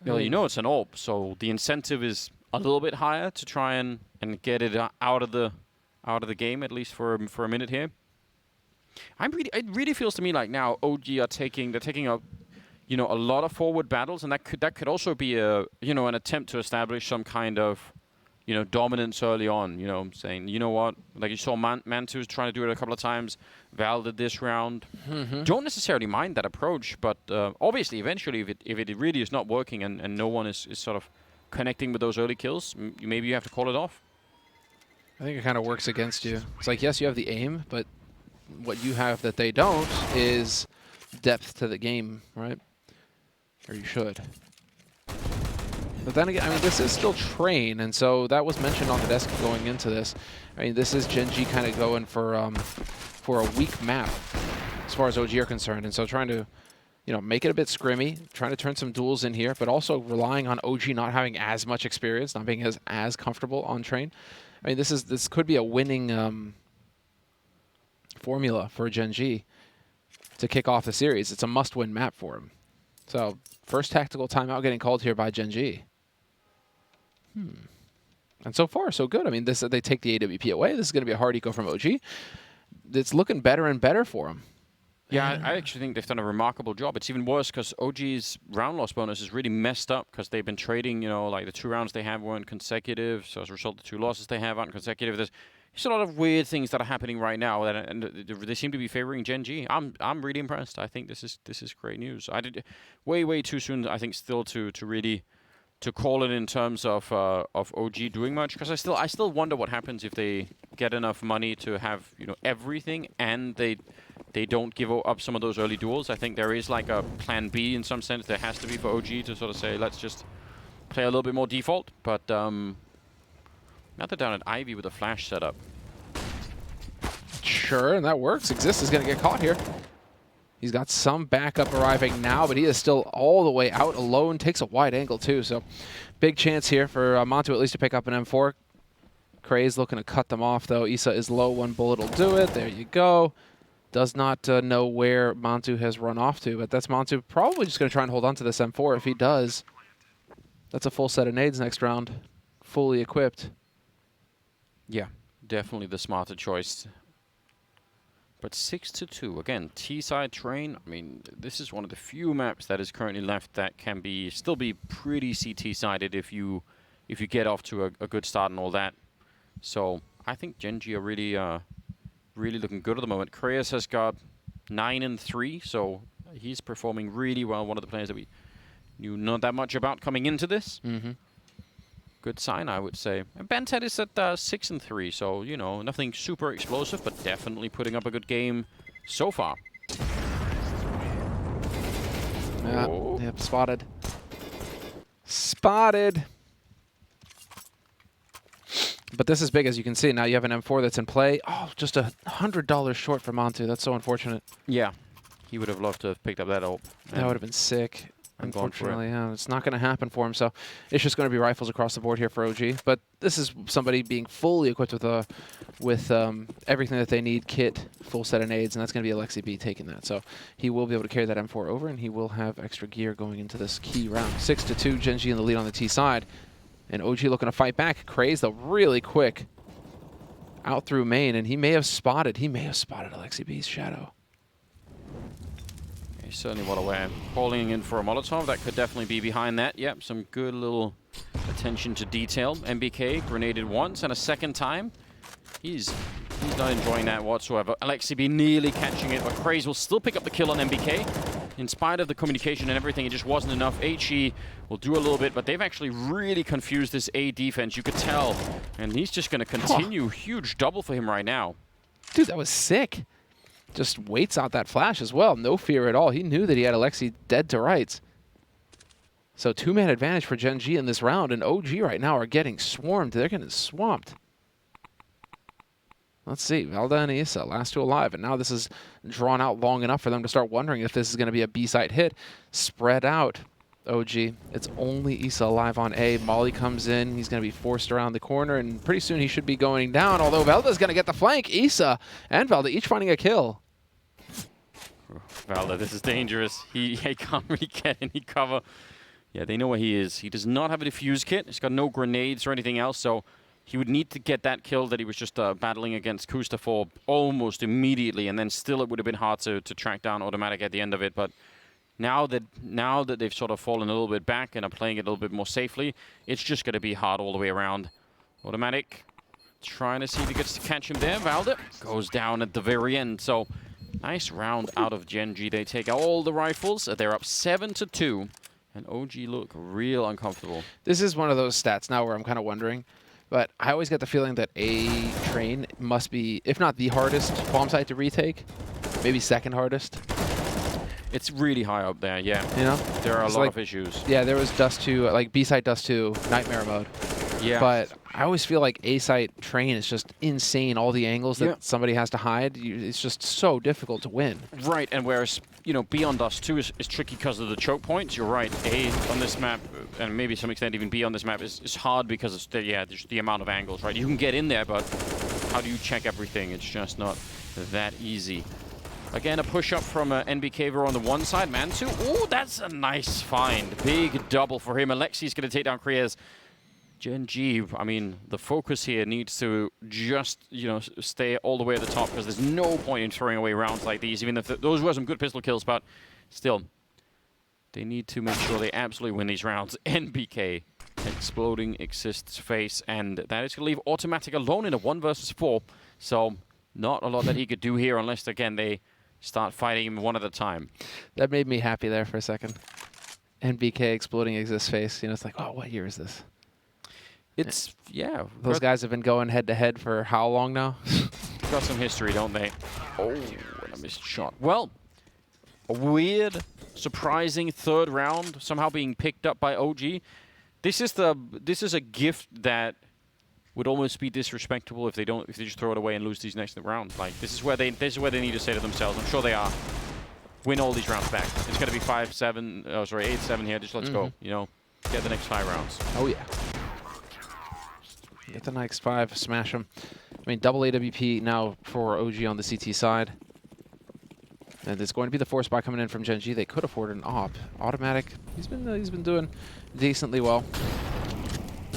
Well, you know it's an AWP, so the incentive is a little bit higher to try and get it out of the game, at least for a minute here. It really feels to me like now OG are taking a you know, a lot of forward battles, and that could also be a, you know, an attempt to establish some kind of, you know, dominance early on. You know, saying, you know what, like you saw Mantu's trying to do it a couple of times. Val did this round. Don't necessarily mind that approach, but obviously, eventually, if it really is not working and no one is sort of connecting with those early kills, maybe you have to call it off. I think it kind of works against you. It's like, yes, you have the aim, but what you have that they don't is depth to the game, right? Or you should. But then again, I mean, this is still Train, and so that was mentioned on the desk going into this. I mean, this is Gen.G kind of going for a weak map as far as OG are concerned, and so trying to, you know, make it a bit scrimmy, trying to turn some duels in here, but also relying on OG not having as much experience, not being as comfortable on Train. I mean, this could be a winning formula for Gen.G to kick off the series. It's a must-win map for him. So, first tactical timeout getting called here by Gen.G. And so far, so good. I mean, they take the AWP away. This is going to be a hard eco from OG. It's looking better and better for him. Yeah, I actually think they've done a remarkable job. It's even worse because OG's round loss bonus is really messed up because they've been trading, you know, like the 2 rounds they have weren't consecutive. So as a result, the 2 losses they have aren't consecutive. There's a lot of weird things that are happening right now, and they seem to be favoring Gen.G. I'm really impressed. I think this is great news. I did way too soon, I think, still to really to call it in terms of OG doing much, because I still wonder what happens if they get enough money to have, you know, everything and they don't give up some of those early duels. I think there is like a plan B in some sense. There has to be for OG to sort of say, let's just play a little bit more default. But now they're down at Ivy with a flash setup. Sure, and that works. Exist is going to get caught here. He's got some backup arriving now, but he is still all the way out alone. Takes a wide angle, too. So big chance here for Montu at least to pick up an M4. C.R.A.E looking to cut them off, though. Issa is low. 1 bullet will do it. There you go. Does not know where Montu has run off to, but that's Montu probably just going to try and hold on to this M4. If he does, that's a full set of nades next round. Fully equipped. Yeah, definitely the smarter choice. But 6-2 again. T-side Train. I mean, this is one of the few maps that is currently left that can still be pretty CT-sided if you get off to a good start and all that. So I think Gen.G are really looking good at the moment. C.R.A.E has got 9-3, so he's performing really well. One of the players that we knew not that much about coming into this. Good sign, I would say. And Bentet is at 6-3, so, you know, nothing super explosive, but definitely putting up a good game so far. Yep, spotted. Spotted. But this is big, as you can see. Now you have an M4 that's in play. Oh, just $100 short for Montu. That's so unfortunate. Yeah, he would have loved to have picked up that ult. That would have been sick. I'm going for it. Unfortunately, yeah, it's not going to happen for him. So it's just going to be rifles across the board here for OG. But this is somebody being fully equipped with everything that they need, kit, full set of nades, and that's going to be Alexi B taking that. So he will be able to carry that M4 over, and he will have extra gear going into this key round. 6-2, Gen.G in the lead on the T side. And OG looking to fight back. C.R.A.E though, really quick out through main, and he may have spotted Alexi B's shadow. He certainly well aware. Calling in for a Molotov, that could definitely be behind that. Yep, some good little attention to detail. MBK grenaded once and a second time. He's not enjoying that whatsoever. Alexi B nearly catching it, but C.R.A.E will still pick up the kill on MBK. In spite of the communication and everything, it just wasn't enough. HE will do a little bit, but they've actually really confused this A defense. You could tell. And he's just going to continue. Huge double for him right now. Dude, that was sick. Just waits out that flash as well. No fear at all. He knew that he had Alexi dead to rights. So 2-man advantage for Gen.G in this round, and OG right now are getting swarmed. They're getting swamped. Let's see, Valda and Issa, last 2 alive, and now this is drawn out long enough for them to start wondering if this is going to be a B-site hit. Spread out, OG. It's only Issa alive on A. Molly comes in, he's going to be forced around the corner, and pretty soon he should be going down, although Valda's going to get the flank. Issa and Valda each finding a kill. Valda, this is dangerous. He can't really get any cover. Yeah, they know where he is. He does not have a defuse kit. He's got no grenades or anything else, so he would need to get that kill that he was just battling against Kusta for almost immediately, and then still it would have been hard to track down Automatic at the end of it. But Now that they've sort of fallen a little bit back and are playing it a little bit more safely, it's just going to be hard all the way around. Automatic trying to see if he gets to catch him there. Valde goes down at the very end. So nice round out of Gen.G. They take all the rifles. They're up 7-2. And OG look real uncomfortable. This is one of those stats now where I'm kind of wondering, but I always get the feeling that A train must be, if not the hardest bomb site to retake, maybe second hardest. It's really high up there, yeah. You know? There are a It's lot like- of issues. Yeah, there was Dust 2, like B-site Dust 2, Nightmare mode. Yeah. But I always feel like A-site train is just insane. All the angles that Yeah. somebody has to hide, it's just so difficult to win. Right, and whereas, you know, B on Dust 2 is tricky because of the choke points, you're right. A on this map, and maybe to some extent even B on this map, is hard because of just the amount of angles, right? You can get in there, but how do you check everything? It's just not that easy. Again, a push-up from NBK on the one side. Mansu, oh, that's a nice find. Big double for him. Alexi's going to take down Kriez. Gen.G, I mean, the focus here needs to just, you know, stay all the way at the top because there's no point in throwing away rounds like these, even if those were some good pistol kills, but still, they need to make sure they absolutely win these rounds. NBK, exploding exists face, and that is going to leave Automatic alone in a 1 versus 4, so not a lot that he could do here unless, again, they start fighting him one at a time. That made me happy there for a second. NBK exploding exists face. You know, it's like, oh, what year is this? It's, yeah. Those guys have been going head-to-head for how long now? Got some history, don't they? Oh, and a missed shot. Well, a weird, surprising third round somehow being picked up by OG. This is a gift that would almost be disrespectful if they just throw it away and lose these next rounds. Like this is where they need to say to themselves. I'm sure they are. Win all these rounds back. It's going to be 5-7. Oh, sorry, 8-7 here. Just let's go. You know, get the next 5 rounds. Oh, yeah. Get the next 5, smash them. I mean, double AWP now for OG on the CT side. And it's going to be the force buy coming in from Gen.G. They could afford an op. Automatic, he's been doing decently well.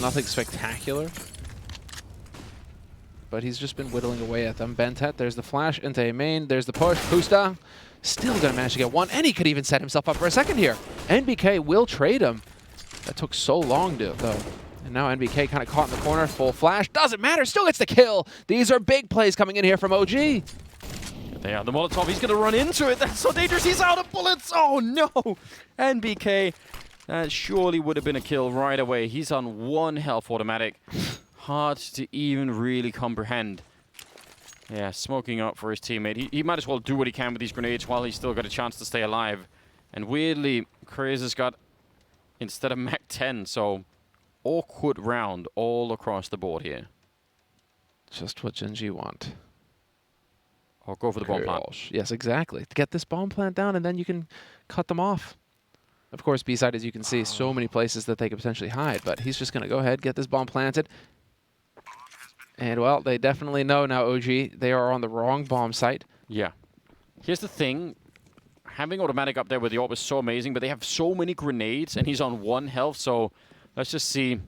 Nothing spectacular. But he's just been whittling away at them. Bentet, there's the flash into a main. There's the push. Pusta still going to manage to get one. And he could even set himself up for a second here. NBK will trade him. That took so long, though. And now NBK kind of caught in the corner. Full flash. Doesn't matter. Still gets the kill. These are big plays coming in here from OG. They are the Molotov. He's going to run into it. That's so dangerous. He's out of bullets. Oh, no. NBK. That surely would have been a kill right away. He's on 1 health. Automatic. Hard to even really comprehend. Yeah, smoking up for his teammate. He might as well do what he can with these grenades while he's still got a chance to stay alive. And weirdly, Kriez has got, instead of Mac 10, so awkward round all across the board here. Just what Gen.G want. Or go for the bomb plant. Yes, exactly. Get this bomb plant down, and then you can cut them off. Of course, B-side, as you can see, so many places that they could potentially hide, but he's just going to go ahead, get this bomb planted. And, well, they definitely know now, OG, they are on the wrong bomb site. Yeah. Here's the thing. Having Automatic up there with the AWP is so amazing, but they have so many grenades, and he's on 1 health, so let's just see.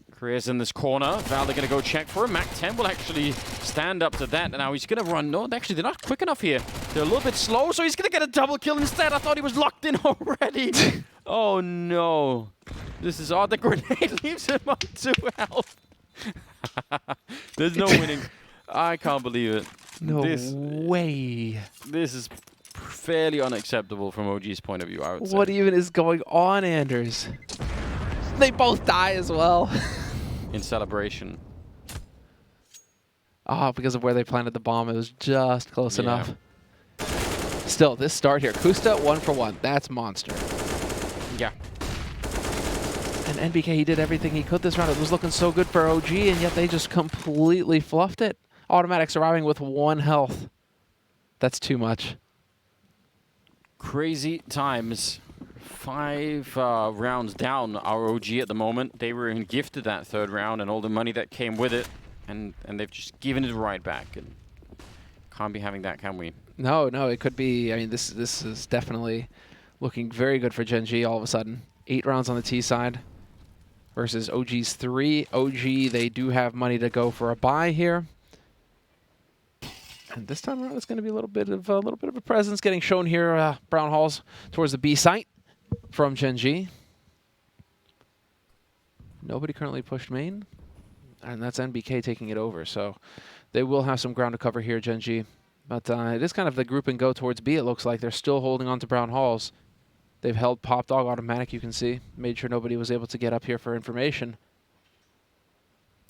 Kriez in this corner. Valde going to go check for him. Mac 10 will actually stand up to that, and now he's going to run. No, actually, they're not quick enough here. They're a little bit slow, so he's going to get a double kill instead. I thought he was locked in already. Oh, no. This is odd. The grenade leaves him on 2 health. There's no winning. I can't believe it. No way. This is fairly unacceptable from OG's point of view, I would say. What even is going on, Anders? They both die as well. In celebration. Oh, because of where they planted the bomb, it was just close enough. Still, this start here. Kusta, 1 for 1. That's monster. Yeah. And NBK, he did everything he could this round. It was looking so good for OG, and yet they just completely fluffed it. Automatic surviving with 1 health. That's too much. Crazy times. 5 rounds down, our OG at the moment. They were gifted that 3rd round and all the money that came with it, and they've just given it right back. And can't be having that, can we? No, it could be. I mean, this is definitely looking very good for Gen.G all of a sudden. 8 rounds on the T side versus OG's 3. OG, they do have money to go for a buy here. And this time around, it's going to be a little bit of a presence getting shown here. Brown Halls towards the B site from Gen.G. Nobody currently pushed main, and that's NBK taking it over. So they will have some ground to cover here, Gen.G. But it is kind of the group and go towards B. It looks like they're still holding on to Brown Halls. They've held Pop Dog automatic, you can see. Made sure nobody was able to get up here for information.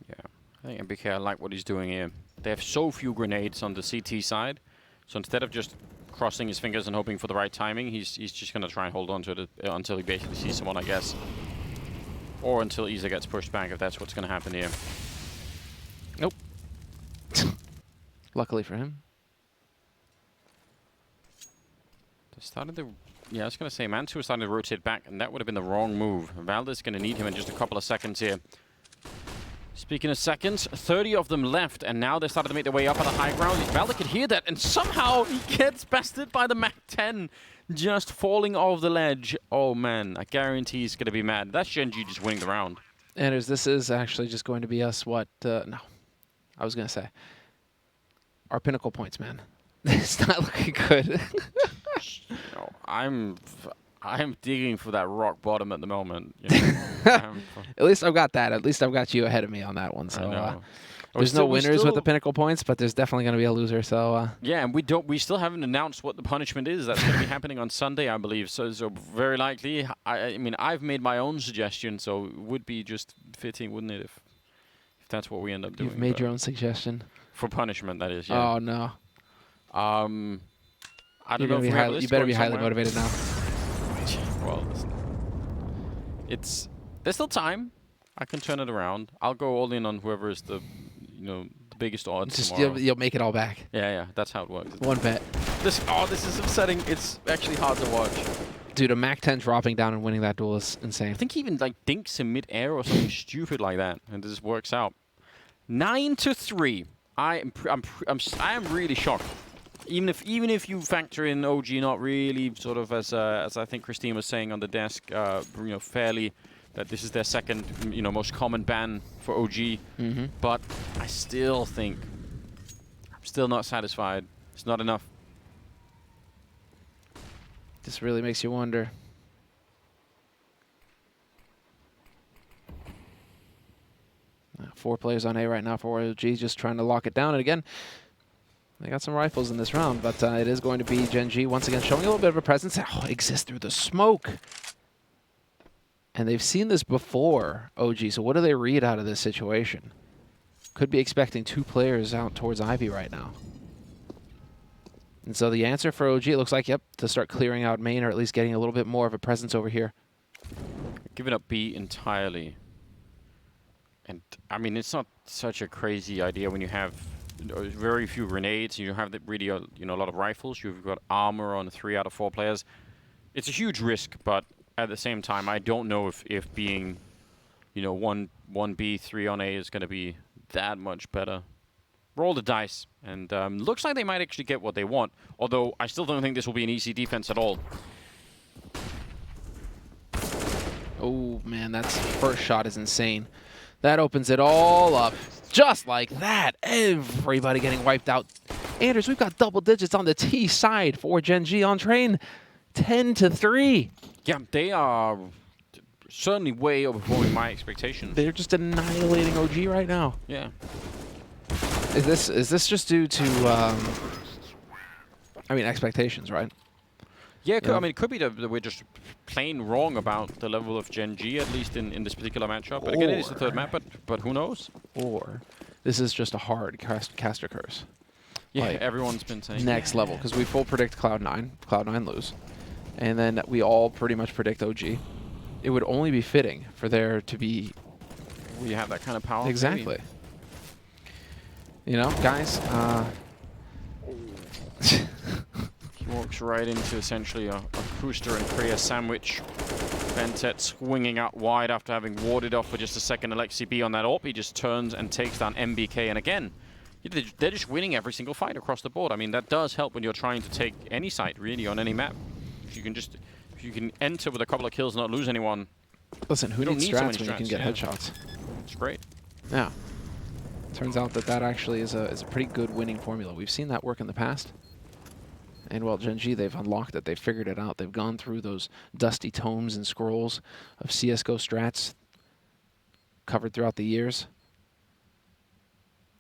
Yeah, I think NBK, I like what he's doing here. They have so few grenades on the CT side, so instead of just crossing his fingers and hoping for the right timing, he's just going to try and hold on to it until he basically sees someone, I guess. Or until Isa gets pushed back, if that's what's going to happen here. Nope. Luckily for him. They started the... Yeah, I was going to say, Mantua starting to rotate back, and that would have been the wrong move. Valda's going to need him in just a couple of seconds here. Speaking of seconds, 30 of them left, and now they're starting to make their way up on the high ground. Valda could hear that, and somehow he gets bested by the Mac-10, just falling off the ledge. Oh, man, I guarantee he's going to be mad. That's Gen.G just winning the round. Anders, this is actually just going to be us, no. I was going to say, our pinnacle points, man. It's not looking good. No, I'm digging for that rock bottom at the moment. You know? At least I've got that. At least I've got you ahead of me on that one. So there's no winners with the pinnacle points, but there's definitely going to be a loser. So yeah, and we still haven't announced what the punishment is. That's going to be happening on Sunday, I believe. So very likely. I mean, I've made my own suggestion, so it would be just fitting, wouldn't it, if that's what we end up doing? You've made your own suggestion for punishment, that is. Yeah. Oh no. I don't know if you better be highly motivated now. Well, there's still time. I can turn it around. I'll go all in on whoever is the biggest odds. Just you'll make it all back. Yeah, that's how it works. One bet. This is upsetting. It's actually hard to watch. Dude, a Mac-10 dropping down and winning that duel is insane. I think he even like dinks in mid-air or something stupid like that, and this works out. 9-3. I am really shocked. Even if you factor in OG not really sort of as I think Christine was saying on the desk, fairly that this is their second most common ban for OG. Mm-hmm. But I still think I'm still not satisfied. It's not enough. This really makes you wonder. Four players on A right now for OG, just trying to lock it down. And again, they got some rifles in this round, but it is going to be Gen.G once again showing a little bit of a presence. Oh, exists through the smoke. And they've seen this before, OG, so what do they read out of this situation? Could be expecting two players out towards Ivy right now. And so the answer for OG, it looks like, yep, to start clearing out main, or at least getting a little bit more of a presence over here. Giving up B entirely. And, I mean, it's not such a crazy idea when you have very few grenades, you have really a lot of rifles, you've got armor on 3 out of 4 players. It's a huge risk, but at the same time, I don't know if being, 1B, 3 on A is going to be that much better. Roll the dice, and looks like they might actually get what they want, although I still don't think this will be an easy defense at all. Oh, man, that first shot is insane. That opens it all up. Just like that. Everybody getting wiped out. Anders, we've got double digits on the T side for Gen.G on train. 10-3. Yeah, they are certainly way overperforming my expectations. They're just annihilating OG right now. Yeah. Is this just due to expectations, right? Yeah, I mean, it could be that we're just plain wrong about the level of Gen.G, at least in this particular matchup. But again, it is the third map, but who knows? Or this is just a hard caster curse. Yeah, like, everyone's been saying next level, because we full predict Cloud9. Cloud9 lose. And then we all pretty much predict OG. It would only be fitting for there to be... We have that kind of power. Exactly. Maybe. Guys... He walks right into essentially a Cooster and Kriya sandwich. Ventet swinging out wide after having warded off for just a second Alexi B on that AWP. He just turns and takes down MBK. And again, they're just winning every single fight across the board. I mean, that does help when you're trying to take any site, really, on any map. If you can enter with a couple of kills and not lose anyone. Listen, who needs strats when you can get headshots? It's great. Yeah. Turns out that that actually is a pretty good winning formula. We've seen that work in the past. And well, Gen.G, they've unlocked it. They've figured it out. They've gone through those dusty tomes and scrolls of CSGO strats covered throughout the years.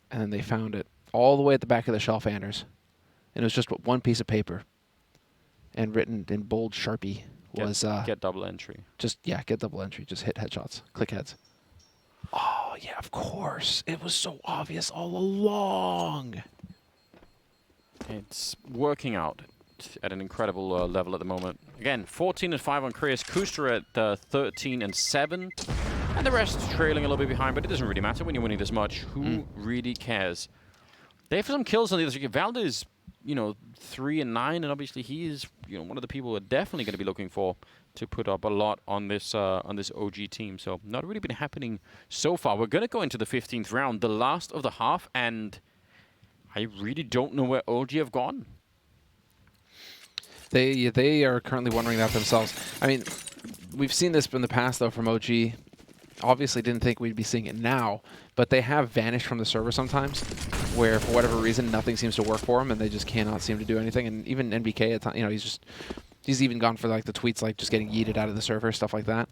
And then they found it all the way at the back of the shelf, Anders. And it was just one piece of paper. And written in bold Sharpie was... get double entry. Get double entry. Just hit headshots. Click heads. Oh, yeah, of course. It was so obvious all along. It's working out at an incredible level at the moment. Again, 14-5 on Chris. Kustra at 13-7. And the rest trailing a little bit behind, but it doesn't really matter when you're winning this much. Who really cares? They have some kills on the other side. Valda is, 3-9, and obviously he is, one of the people we're definitely going to be looking for to put up a lot on this OG team. So not really been happening so far. We're going to go into the 15th round, the last of the half, and I really don't know where OG have gone. They are currently wondering that themselves. I mean, we've seen this in the past, though, from OG. Obviously didn't think we'd be seeing it now, but they have vanished from the server sometimes, where for whatever reason nothing seems to work for them, and they just cannot seem to do anything. And even NBK, at times, he's even gone for like the tweets like just getting yeeted out of the server, stuff like that.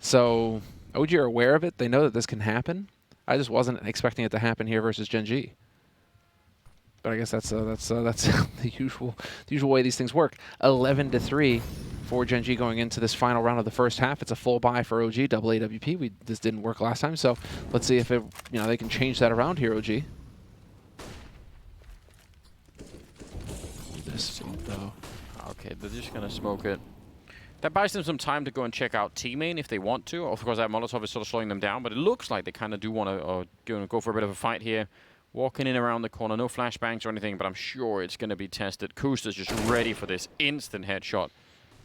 So OG are aware of it. They know that this can happen. I just wasn't expecting it to happen here versus Gen.G. But I guess that's the usual way these things work. 11-3 for Gen.G going into this final round of the first half. It's a full buy for OG, double AWP. This didn't work last time, so let's see if they can change that around here, OG. This one, though. Okay, they're just gonna smoke it. That buys them some time to go and check out T-main if they want to. Of course, that Molotov is sort of slowing them down, but it looks like they kind of do want to go for a bit of a fight here. Walking in around the corner, no flashbangs or anything, but I'm sure it's going to be tested. Kusta's just ready for this instant headshot.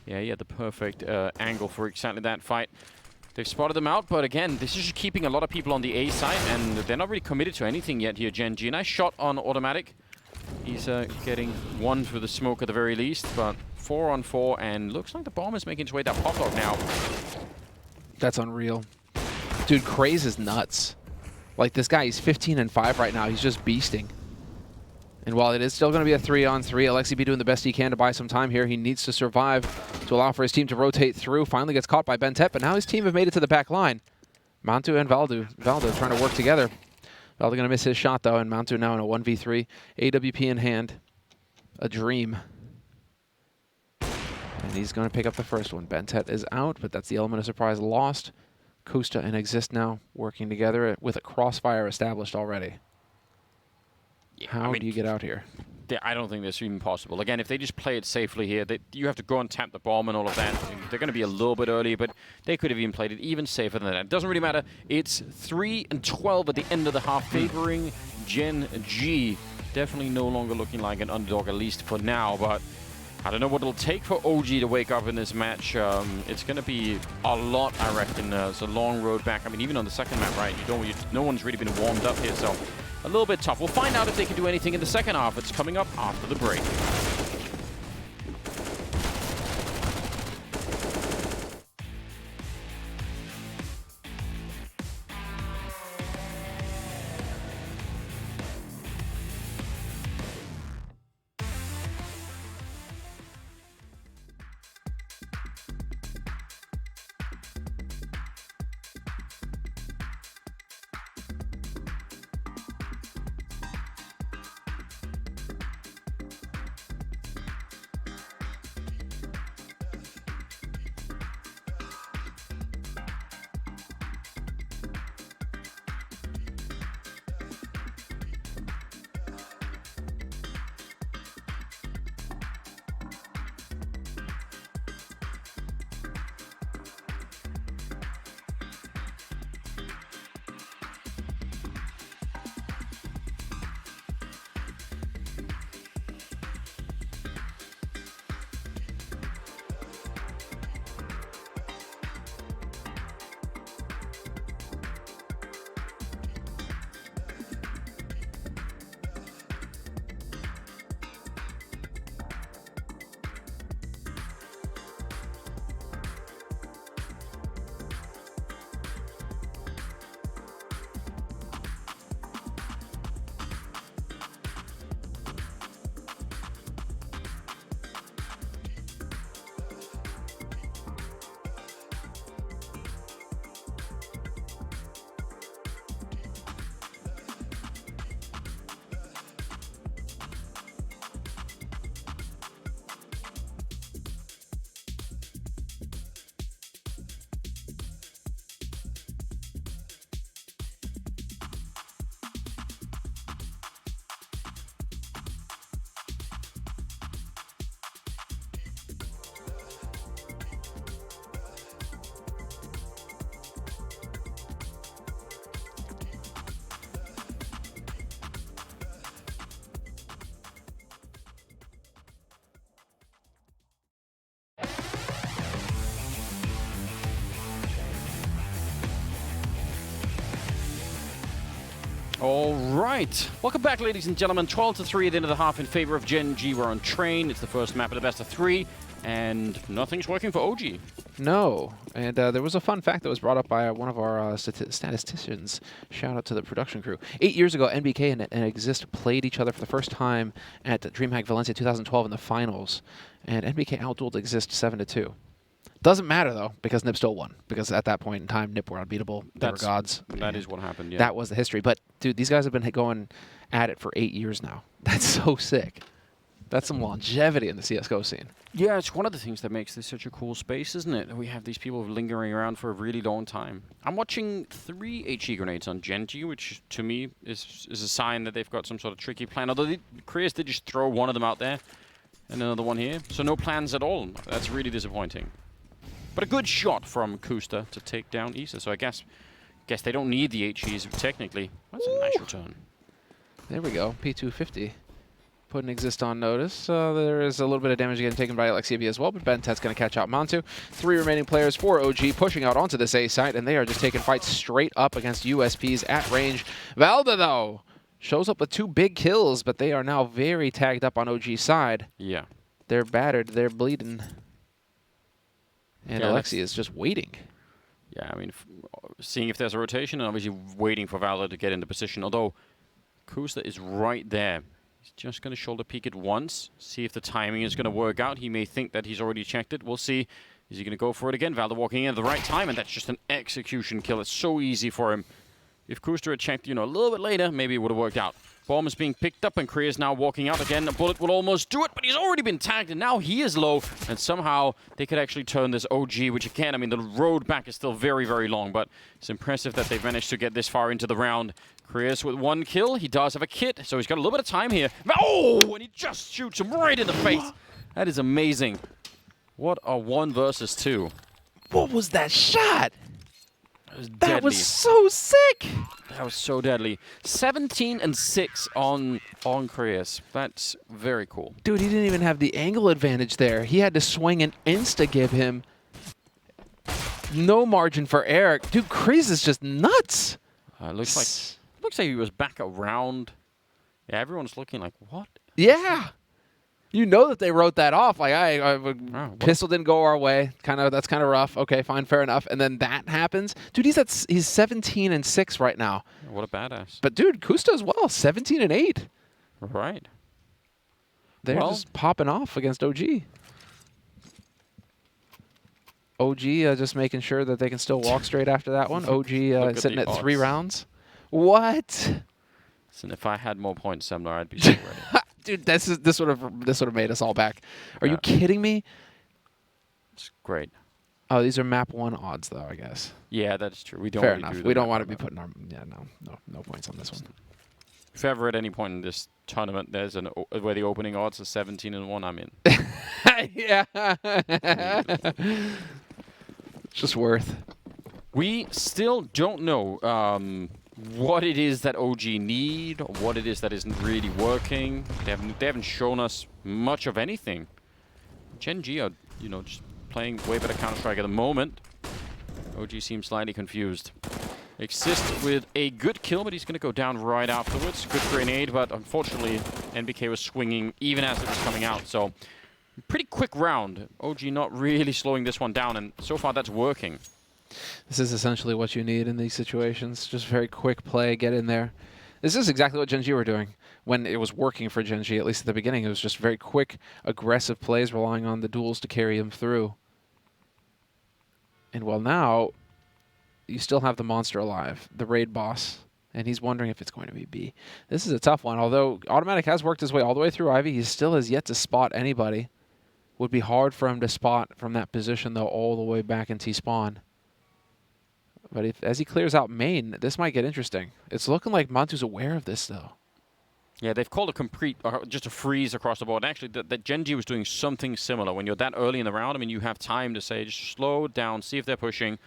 Yeah, he had the perfect angle for exactly that fight. They've spotted them out, but again, this is just keeping a lot of people on the A side, and they're not really committed to anything yet here, Gen.G. Nice shot on automatic. He's getting one through the smoke at the very least, but 4-on-4, and looks like the bomb is making its way down Poplock now. That's unreal. Dude, C.R.A.E is nuts. Like, this guy, he's 15-5 right now. He's just beasting. And while it is still going to be a 3-on-3, Alexi B doing the best he can to buy some time here. He needs to survive to allow for his team to rotate through. Finally gets caught by Dntel, but now his team have made it to the back line. Mantu and Valdo trying to work together. Valdo going to miss his shot, though, and Mantu now in a 1v3. AWP in hand. A dream. And he's going to pick up the first one. Dntel is out, but that's the element of surprise lost. Kusta and Exist now working together with a crossfire established already. Yeah, How do you get out here? I don't think that's even possible. Again, if they just play it safely here, you have to go and tap the bomb and all of that. They're going to be a little bit early, but they could have even played it even safer than that. It doesn't really matter. It's 3-12 at the end of the half, favoring Gen.G. Definitely no longer looking like an underdog, at least for now, but I don't know what it'll take for OG to wake up in this match. It's going to be a lot, I reckon. It's a long road back. I mean, even on the second map, right? No one's really been warmed up here, so a little bit tough. We'll find out if they can do anything in the second half. It's coming up after the break. All right. Welcome back, ladies and gentlemen. 12-3 at the end of the half in favor of Gen.G. We're on train. It's the first map of the best of 3, and nothing's working for OG. No. And there was a fun fact that was brought up by one of our statisticians. Shout out to the production crew. 8 years ago, NBK and Exist played each other for the first time at DreamHack Valencia 2012 in the finals. And NBK outdueled Exist 7-2. Doesn't matter, though, because NIP still won. Because at that point in time, NIP were unbeatable. They were gods. That is what happened, yeah. That was the history. But, dude, these guys have been going at it for 8 years now. That's so sick. That's some longevity in the CSGO scene. Yeah, it's one of the things that makes this such a cool space, isn't it? We have these people lingering around for a really long time. I'm watching 3 HE grenades on Gen.G, which to me is a sign that they've got some sort of tricky plan. Although KiNK did just throw one of them out there and another one here. So no plans at all. That's really disappointing. But a good shot from Kusta to take down Issa. So I guess they don't need the HEs technically. That's a nice return. There we go. P250. Putting Exist on notice. There is a little bit of damage getting taken by Alexibi as well, but Bentet's going to catch out Mantu. 3 remaining players for OG pushing out onto this A site, and they are just taking fights straight up against USPs at range. Valda, though, shows up with 2 big kills, but they are now very tagged up on OG's side. Yeah. They're battered. They're bleeding. And yeah, Alexi is just waiting. Yeah, I mean, seeing if there's a rotation and obviously waiting for Valda to get into position. Although Kusta is right there. He's just going to shoulder peek it once, see if the timing is going to work out. He may think that he's already checked it. We'll see. Is he going to go for it again? Valda walking in at the right time, and that's just an execution kill. It's so easy for him. If Kusta had checked, a little bit later, maybe it would have worked out. Bomb is being picked up, and KiNK is now walking out again. A bullet will almost do it, but he's already been tagged, and now he is low. And somehow they could actually turn this OG, which again, I mean, the road back is still very, very long, but it's impressive that they've managed to get this far into the round. KiNK with 1 kill. He does have a kit, so he's got a little bit of time here. Oh, and he just shoots him right in the face. That is amazing. What a 1 versus 2. What was that shot? That was so sick. That was so deadly. 17 and 6 on KiNK. That's very cool. Dude, he didn't even have the angle advantage there. He had to swing and insta-give him. No margin for error. Dude, KiNK is just nuts. Looks like he was back around. Yeah, everyone's looking like, what? Yeah. You know that they wrote that off. Like, pistol didn't go our way. That's kind of rough. Okay, fine, fair enough. And then that happens. Dude, he's 17 and 6 right now. What a badass. But dude, Kusta as well, 17 and 8. Right. They're just popping off against OG. OG just making sure that they can still walk straight after that one. OG sitting at 3 rounds. What? Listen, if I had more points, Semler, I'd be so ready. Dude, this would have made us all back. Are you kidding me? It's great. Oh, these are map 1 odds, though, I guess. Yeah, that's true. We don't. Fair enough. We don't want to be putting our no points on this one. If ever at any point in this tournament there's where the opening odds are 17 and 1, I'm in. Yeah. It's just worth. We still don't know what it is that OG need, or what it is that isn't really working. They haven't shown us much of anything. Gen.G are, just playing way better Counter-Strike at the moment. OG seems slightly confused. Exist with a good kill, but he's going to go down right afterwards. Good grenade, but unfortunately, NBK was swinging even as it was coming out. So, pretty quick round. OG not really slowing this one down, and so far that's working. This is essentially what you need in these situations. Just very quick play, get in there. This is exactly what Gen.G were doing when it was working for Gen.G, at least at the beginning. It was just very quick, aggressive plays, relying on the duels to carry them through. And well, now, you still have the monster alive, the raid boss, and he's wondering if it's going to be B. This is a tough one. Although Automatic has worked his way all the way through Ivy, he still has yet to spot anybody. Would be hard for him to spot from that position, though, all the way back in T-spawn. But as he clears out main, this might get interesting. It's looking like Mantu's aware of this, though. Yeah, they've called a complete, just a freeze across the board. Actually, that Gen.G was doing something similar. When you're that early in the round, I mean, you have time to say, just slow down, see if they're pushing.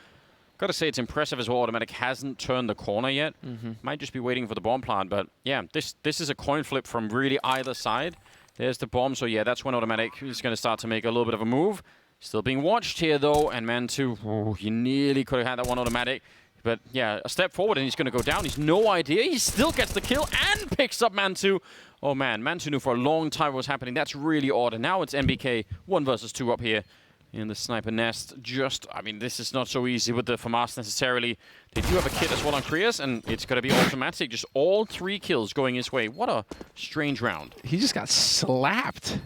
Got to say, it's impressive as well. Automatic hasn't turned the corner yet. Might just be waiting for the bomb plant. But yeah, this is a coin flip from really either side. There's the bomb. So yeah, that's when Automatic is going to start to make a little bit of a move. Still being watched here, though. And Mantu, you nearly could have had that one Automatic. But yeah, a step forward and he's going to go down. He's no idea. He still gets the kill and picks up Mantu. Oh man, Mantu knew for a long time what was happening. That's really odd. And now it's MBK 1 versus 2 up here in the sniper nest. I mean, this is not so easy with the FAMAS necessarily. They do have a kit as well on Krias, and it's going to be automatic. Just all 3 kills going his way. What a strange round. He just got slapped.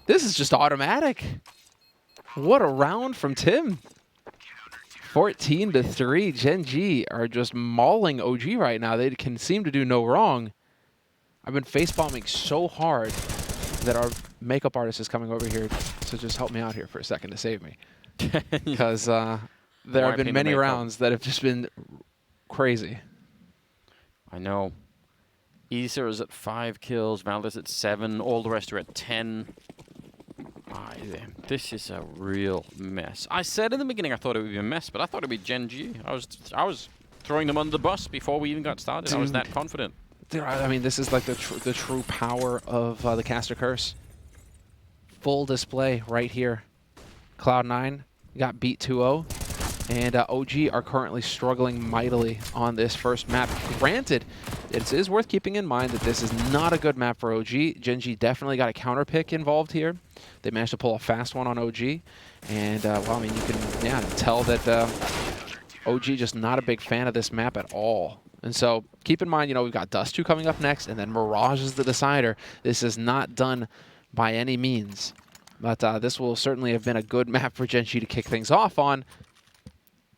This is just automatic. What a round from Tim. 14-3. Gen.G are just mauling OG right now. They can seem to do no wrong. I've been face-bombing so hard that our makeup artist is coming over here to just help me out here for a second to save me. Because there have been many rounds that have just been crazy. I know. Ether is at 5 kills, Valdez at 7, all the rest are at 10. This is a real mess. I said in the beginning I thought it would be a mess, but I thought it would be Gen.G. I was throwing them under the bus before we even got started. I was that confident. I mean, this is like the true power of the Caster Curse. Full display right here. Cloud9 got beat 2-0. And OG are currently struggling mightily on this first map. Granted, it is worth keeping in mind that this is not a good map for OG. Gen.G definitely got a counter pick involved here. They managed to pull a fast one on OG. And, well, I mean, you can tell that OG just not a big fan of this map at all. And so keep in mind, we've got Dust 2 coming up next, and then Mirage is the decider. This is not done by any means. But this will certainly have been a good map for Gen.G to kick things off on.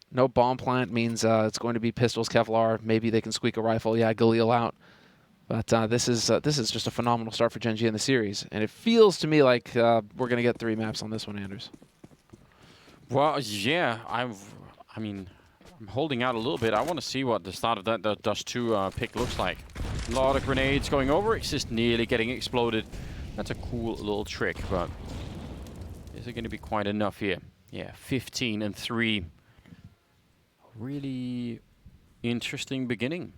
No bomb plant means it's going to be pistols, Kevlar. Maybe they can squeak a rifle. Yeah, Galil out. But this is just a phenomenal start for Gen.G in the series. And it feels to me like we're going to get 3 maps on this one, Anders. Well, yeah. I mean, I'm holding out a little bit. I want to see what the start of that Dust 2 pick looks like. A lot of grenades going over. It's just nearly getting exploded. That's a cool little trick, but is it going to be quite enough here? Yeah, 15-3. Really interesting beginning.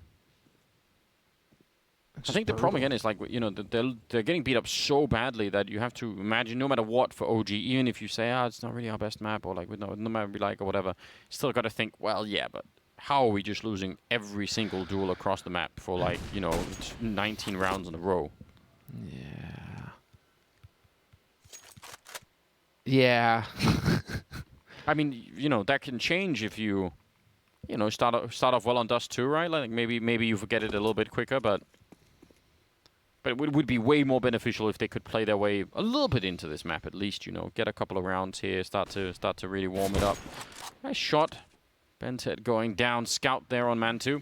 I think the problem again is like, they're getting beat up so badly that you have to imagine no matter what for OG, even if you say, it's not really our best map, or like, no matter we like or whatever, still got to think, well, yeah, but how are we just losing every single duel across the map for like, 19 rounds in a row? Yeah. I mean, that can change if you, start off well on Dust 2, right? Like maybe you forget it a little bit quicker, but it would be way more beneficial if they could play their way a little bit into this map at least, get a couple of rounds here, start to really warm it up. Nice shot. Bentet going down, scout there on Mantu.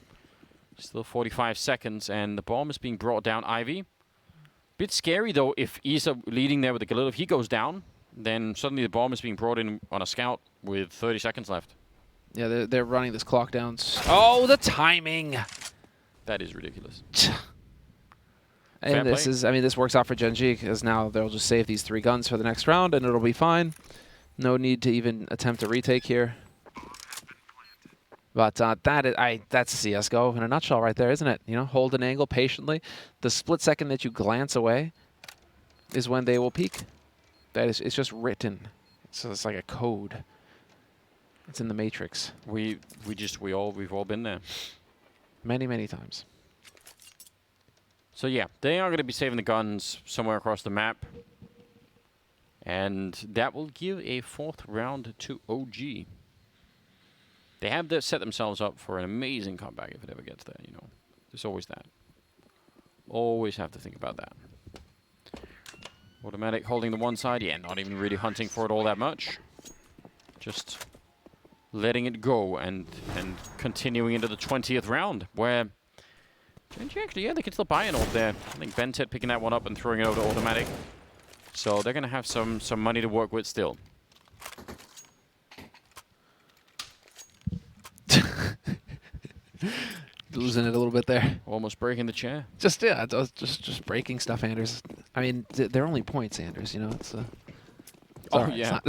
Still 45 seconds, and the bomb is being brought down. Ivy. Bit scary though if Isa leading there with the Galil. If he goes down, then suddenly the bomb is being brought in on a scout with 30 seconds left. Yeah, they're running this clock down. Oh, the timing! That is ridiculous. And this works out for Gen.G because now they'll just save these 3 guns for the next round and it'll be fine. No need to even attempt a retake here. But that's CSGO in a nutshell right there, isn't it? Hold an angle patiently. The split second that you glance away is when they will peek. It's just written. So it's like a code. It's in the Matrix. We've all been there. Many times. So yeah, they are going to be saving the guns somewhere across the map. And that will give a 4th round to OG. They have set themselves up for an amazing comeback if it ever gets there, There's always that. Always have to think about that. Automatic holding the one side. Yeah, not even really hunting for it all that much. Just letting it go and continuing into the 20th round where Gen.G actually, they can still buy an ult there. I think Bentet picking that one up and throwing it over to automatic. So they're going to have some money to work with still. Losing it a little bit there. Almost breaking the chair. Just breaking stuff, Anders. I mean, they're only points, Anders. It's yeah.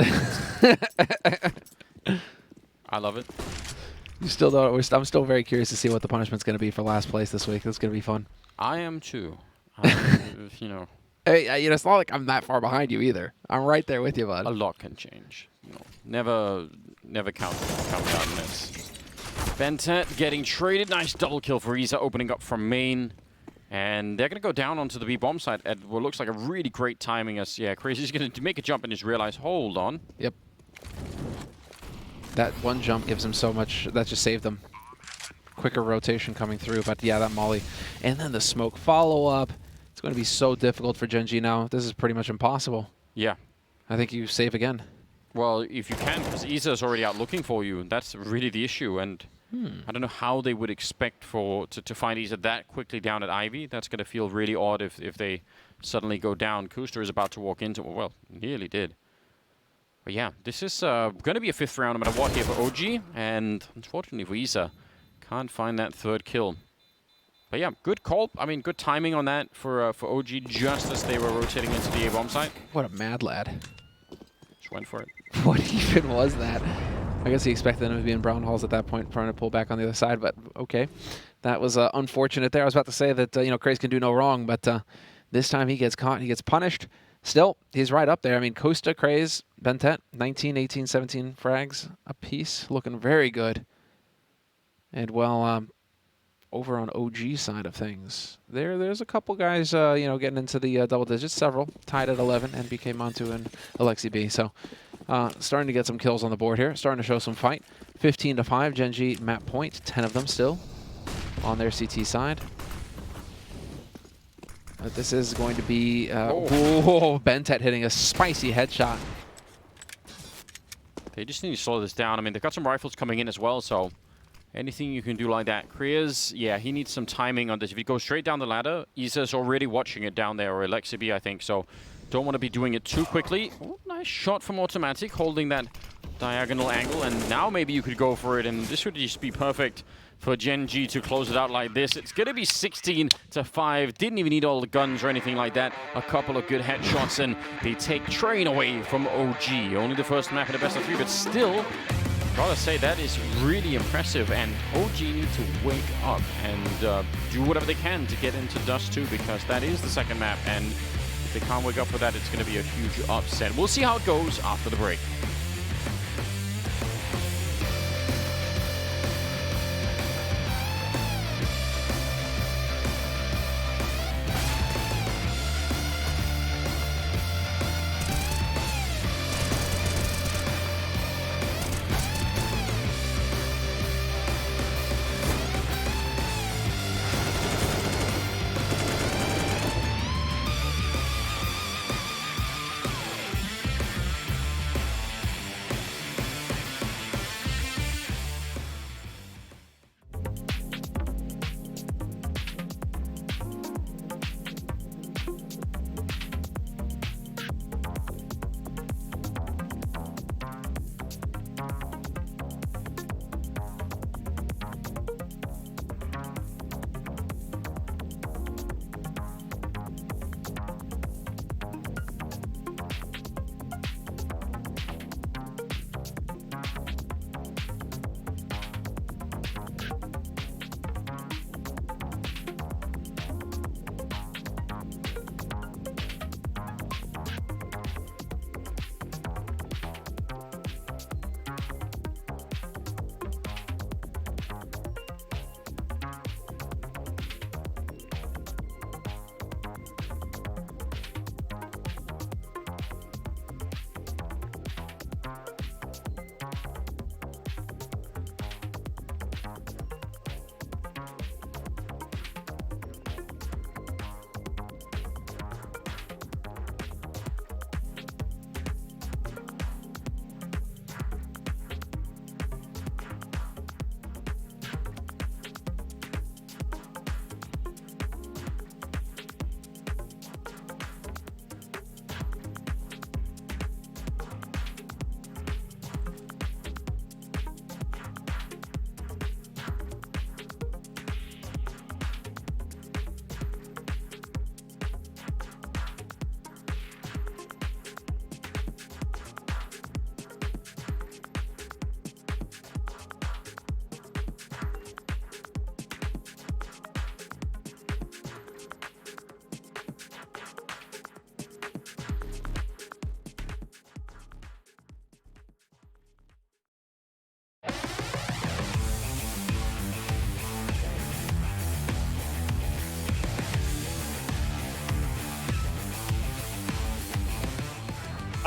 I love it. You still don't. I'm still very curious to see what the punishment's going to be for last place this week. It's going to be fun. I am too. Hey, it's not like I'm that far behind you either. I'm right there with you, bud. A lot can change. Never count me out in this. Bentet getting traded. Nice double kill for Isa, opening up from main. And they're going to go down onto the B bomb site at what looks like a really great timing as, yeah, Crazy's going to make a jump and just realize, hold on. Yep. That one jump gives him so much. That just saved them. Quicker rotation coming through, but yeah, that molly. And then the smoke follow-up. It's going to be so difficult for Gen.G now. This is pretty much impossible. Yeah. I think you save again. Well, if you can, because Isa's already out looking for you. That's really the issue. And I don't know how they would expect to find Isa that quickly down at Ivy. That's going to feel really odd if they suddenly go down. Kuster is about to walk into, well, nearly did. But yeah, this is going to be a 5th round no matter what here for OG. And unfortunately for Isa, can't find that 3rd kill. But yeah, good call. I mean, good timing on that for OG just as they were rotating into the A-bomb site. What a mad lad. Just went for it. What even was that? I guess he expected him to be in brown halls at that point, trying to pull back on the other side, but okay. That was unfortunate there. I was about to say that, you know, Craze can do no wrong, but this time he gets caught, he gets punished. Still, he's right up there. I mean, Costa, Craze, Bentet, 19, 18, 17 frags apiece, looking very good. And, well, over on OG side of things, there's a couple guys, you know, getting into the double digits, several tied at 11, NBK Mantu and Alexi B. So starting to get some kills on the board here, starting to show some fight. 15-5, Gen.G map point, 10 of them still on their CT side. But this is going to be, Bentet hitting a spicy headshot. They just need to slow this down. I mean, they've got some rifles coming in as well, so anything you can do like that. Kriya's, yeah, he needs some timing on this. If he goes straight down the ladder, Isa's already watching it down there, or Alexi B, I think, so don't want to be doing it too quickly. Oh, nice shot from Automatic, holding that diagonal angle, and now maybe you could go for it, and this would just be perfect for Gen.G to close it out like this. It's going to be 16-5. Didn't even need all the guns or anything like that. A couple of good headshots, and they take Train away from OG. Only the first map in the best of 3, but still, gotta say, that is really impressive, and OG need to wake up and do whatever they can to get into Dust 2, because that is the second map, and if they can't wake up for that, it's going to be a huge upset. We'll see how it goes after the break.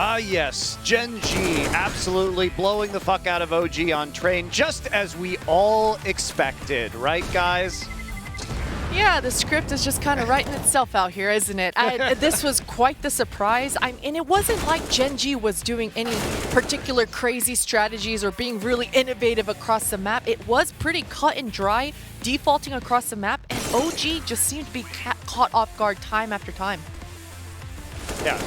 Ah, yes. Gen.G absolutely blowing the fuck out of OG on train, just as we all expected, right, guys? Yeah, the script is just kind of writing itself out here, isn't it? This was quite the surprise. And it wasn't like Gen.G was doing any particular crazy strategies or being really innovative across the map. It was pretty cut and dry, defaulting across the map, and OG just seemed to be caught off guard time after time. Yeah,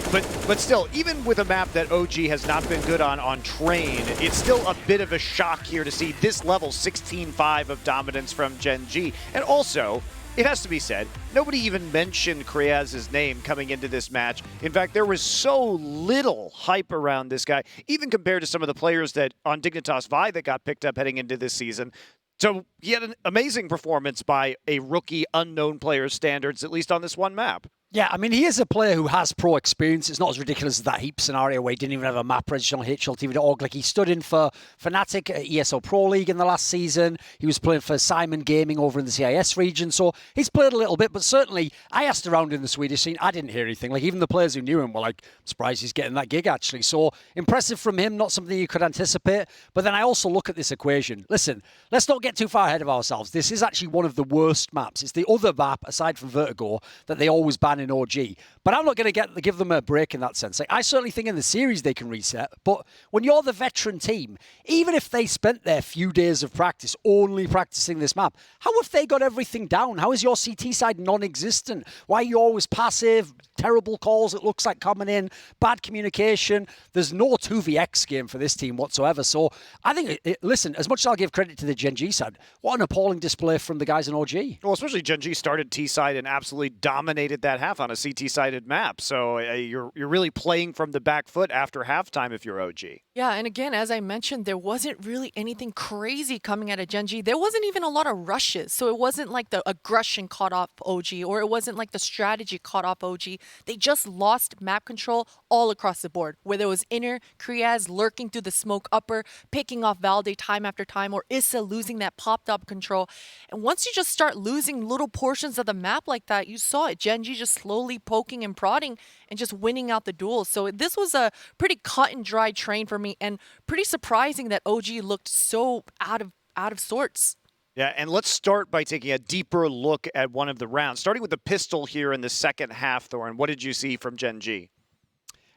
but still, even with a map that OG has not been good on train, it's still a bit of a shock here to see this level 16-5 of dominance from Gen.G. And also, it has to be said, nobody even mentioned C.R.A.E's name coming into this match. In fact, there was so little hype around this guy, even compared to some of the players that on Dignitas Vi that got picked up heading into this season. So he had an amazing performance by a rookie unknown player standards, at least on this one map. Yeah, I mean, he is a player who has pro experience. It's not as ridiculous as that Heath scenario where he didn't even have a map registered on HLTV.org. Like, he stood in for Fnatic at ESL Pro League in the last season. He was playing for Simon Gaming over in the CIS region. So he's played a little bit, but certainly I asked around in the Swedish scene. I didn't hear anything. Like, even the players who knew him were like, I'm surprised he's getting that gig, actually. So impressive from him, not something you could anticipate. But then I also look at this equation. Listen, let's not get too far ahead of ourselves. This is actually one of the worst maps. It's the other map, aside from Vertigo, that they always ban in OG. But I'm not going to give them a break in that sense. Like, I certainly think in the series they can reset. But when you're the veteran team, even if they spent their few days of practice only practicing this map, how have they got everything down? How is your CT side non-existent? Why are you always passive? Terrible calls, it looks like, coming in. Bad communication. There's no 2vx game for this team whatsoever. So I think, listen, as much as I'll give credit to the Gen.G side, what an appalling display from the guys in OG. Well, especially Gen.G started T-side and absolutely dominated that half on a CT-sided map. So you're really playing from the back foot after halftime if you're OG. Yeah, and again, as I mentioned, there wasn't really anything crazy coming out of Gen.G. There wasn't even a lot of rushes. So it wasn't like the aggression caught off OG, or it wasn't like the strategy caught off OG. They just lost map control all across the board, where there was inner, C.R.A.E lurking through the smoke upper, picking off Valde time after time, or Issa losing that popped up control. And once you just start losing little portions of the map like that, you saw it. Gen.G just slowly poking and prodding and just winning out the duels. So this was a pretty cut and dry train for me, and pretty surprising that OG looked so out of sorts. Yeah, and let's start by taking a deeper look at one of the rounds, starting with the pistol here in the second half, Thorin. What did you see from Gen.G?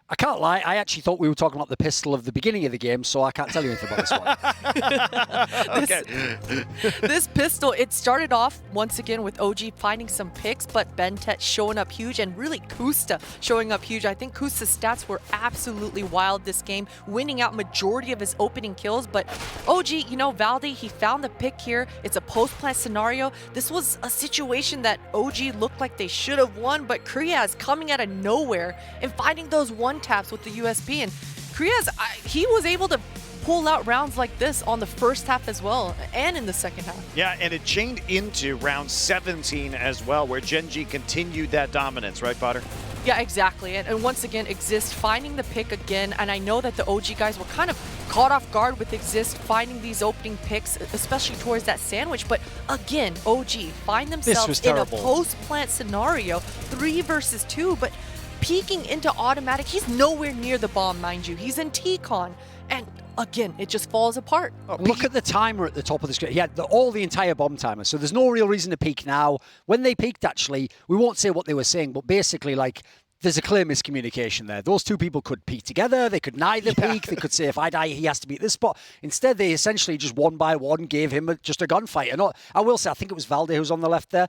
I can't lie, I actually thought we were talking about the pistol of the beginning of the game, so I can't tell you anything about this one. Okay. This pistol, it started off once again with OG finding some picks, but Bentet showing up huge, and really Kusta showing up huge. I think Kusta's stats were absolutely wild this game, winning out majority of his opening kills. But OG, you know, Valde, he found the pick here. It's a post-plant scenario. This was a situation that OG looked like they should have won, but C.R.A.E coming out of nowhere and finding those one taps with the USB, and C.R.A.E he was able to pull out rounds like this on the first half as well, and in the second half. Yeah, and it chained into round 17 as well, where Gen.G continued that dominance, right, Potter? Yeah, exactly. And once again, Exist finding the pick again, and I know that the OG guys were kind of caught off guard with Exist finding these opening picks, especially towards that sandwich. But again, OG find themselves in a post-plant scenario, 3 versus 2, but peeking into automatic. He's nowhere near the bomb, mind you. He's in T-Con. And again, it just falls apart. Look at the timer at the top of the screen. He had all the entire bomb timer, so there's no real reason to peek now. When they peaked, actually, we won't say what they were saying, but basically, like, there's a clear miscommunication there. Those two people could peek together. They could neither peek. They could say, if I die, he has to be at this spot. Instead, they essentially just one by one gave him just a gunfight. And I will say, I think it was Valde who was on the left there.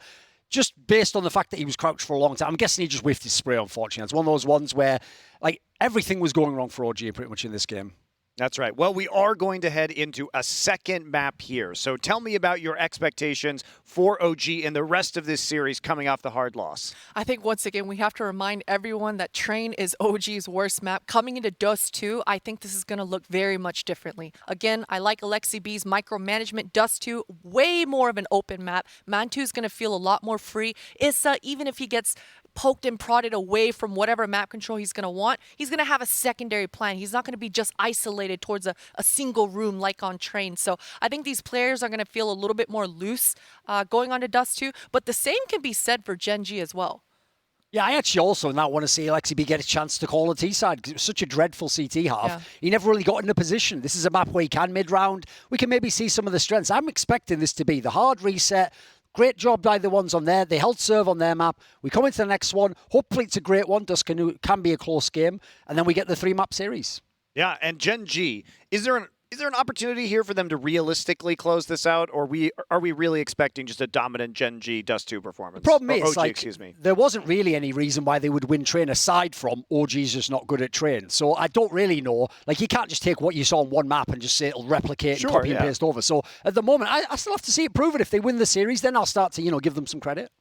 Just based on the fact that he was crouched for a long time. I'm guessing he just whiffed his spray, unfortunately. It's one of those ones where, like, everything was going wrong for OG pretty much in this game. That's right. Well, we are going to head into a second map here. So tell me about your expectations for OG and the rest of this series coming off the hard loss. I think once again, we have to remind everyone that Train is OG's worst map. Coming into Dust 2, I think this is going to look very much differently. Again, I like Alexi B's micromanagement. Dust 2, way more of an open map. Mantu is going to feel a lot more free. Issa, even if he gets poked and prodded away from whatever map control he's going to want, he's going to have a secondary plan. He's not going to be just isolated towards a single room like on Train. So I think these players are going to feel a little bit more loose going on to Dust 2, but the same can be said for Gen.G as well. Yeah, I actually also now want to see Alexi B get a chance to call a T-side because it was such a dreadful CT half. Yeah. He never really got in a position. This is a map where he can mid-round. We can maybe see some of the strengths. I'm expecting this to be the hard reset. Great job by the ones on there. They held serve on their map. We come into the next one. Hopefully it's a great one. Dusk can be a close game. And then we get the 3-map series. Yeah, and Gen.G, is there an opportunity here for them to realistically close this out, or are we really expecting just a dominant Gen.G Dust 2 performance? The problem Or is, OG, like, excuse me. there wasn't really any reason why they would win train aside from OG's just not good at train. So I don't really know. Like, you can't just take what you saw on one map and just say it'll replicate and copy and paste over. So at the moment, I still have to see it proven. If they win the series, then I'll start to, give them some credit.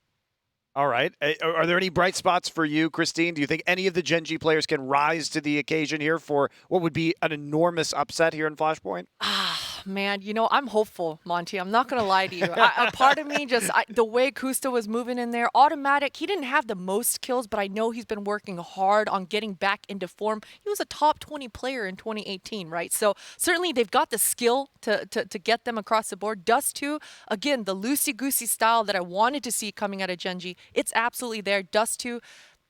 All right. Are there any bright spots for you, Christine? Do you think any of the Gen.G players can rise to the occasion here for what would be an enormous upset here in Flashpoint? Man, I'm hopeful, Monty. I'm not going to lie to you. A part of me the way Kusta was moving in there, automatic. He didn't have the most kills, but I know he's been working hard on getting back into form. He was a top 20 player in 2018, right? So certainly they've got the skill to get them across the board. Dust 2, again, the loosey-goosey style that I wanted to see coming out of Gen.G, it's absolutely there. Dust 2,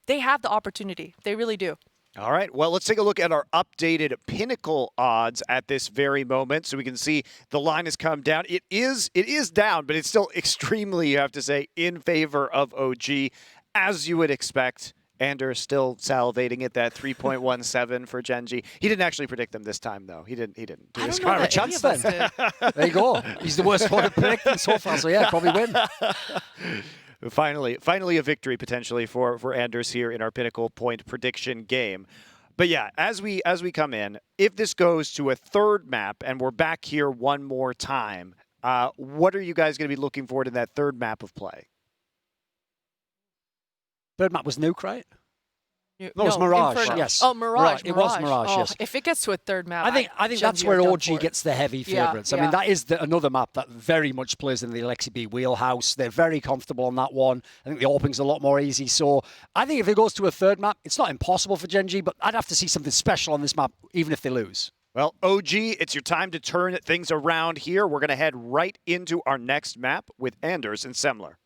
they have the opportunity. They really do. All right, well, let's take a look at our updated Pinnacle odds at this very moment so we can see the line has come down. It is down, but it's still extremely, you have to say, in favor of OG, as you would expect. Anders still salivating at that 3.17 for Gen.G. He didn't actually predict them this time, though. He didn't do his know that chance any of us then. did. There you go. He's the worst one at predicting so far, so yeah, probably win. Finally a victory potentially for Anders here in our Pinnacle point prediction game. But yeah, as we come in, if this goes to a third map and we're back here one more time, what are you guys going to be looking forward in that third map of play? Third map was Nuke, right? No, it was Mirage, Inferno. yes. Oh, Mirage. It was Mirage, Oh, yes. if it gets to a third map, I think that's Gen.G where are done OG for. gets the heavy Yeah, favourites. I yeah. mean, that is another map that very much plays in the Alexi B wheelhouse. They're very comfortable on that one. I think the opening's a lot more easy. So I think if it goes to a third map, it's not impossible for Gen.G, but I'd have to see something special on this map, even if they lose. Well, OG, it's your time to turn things around here. We're going to head right into our next map with Anders and Semler.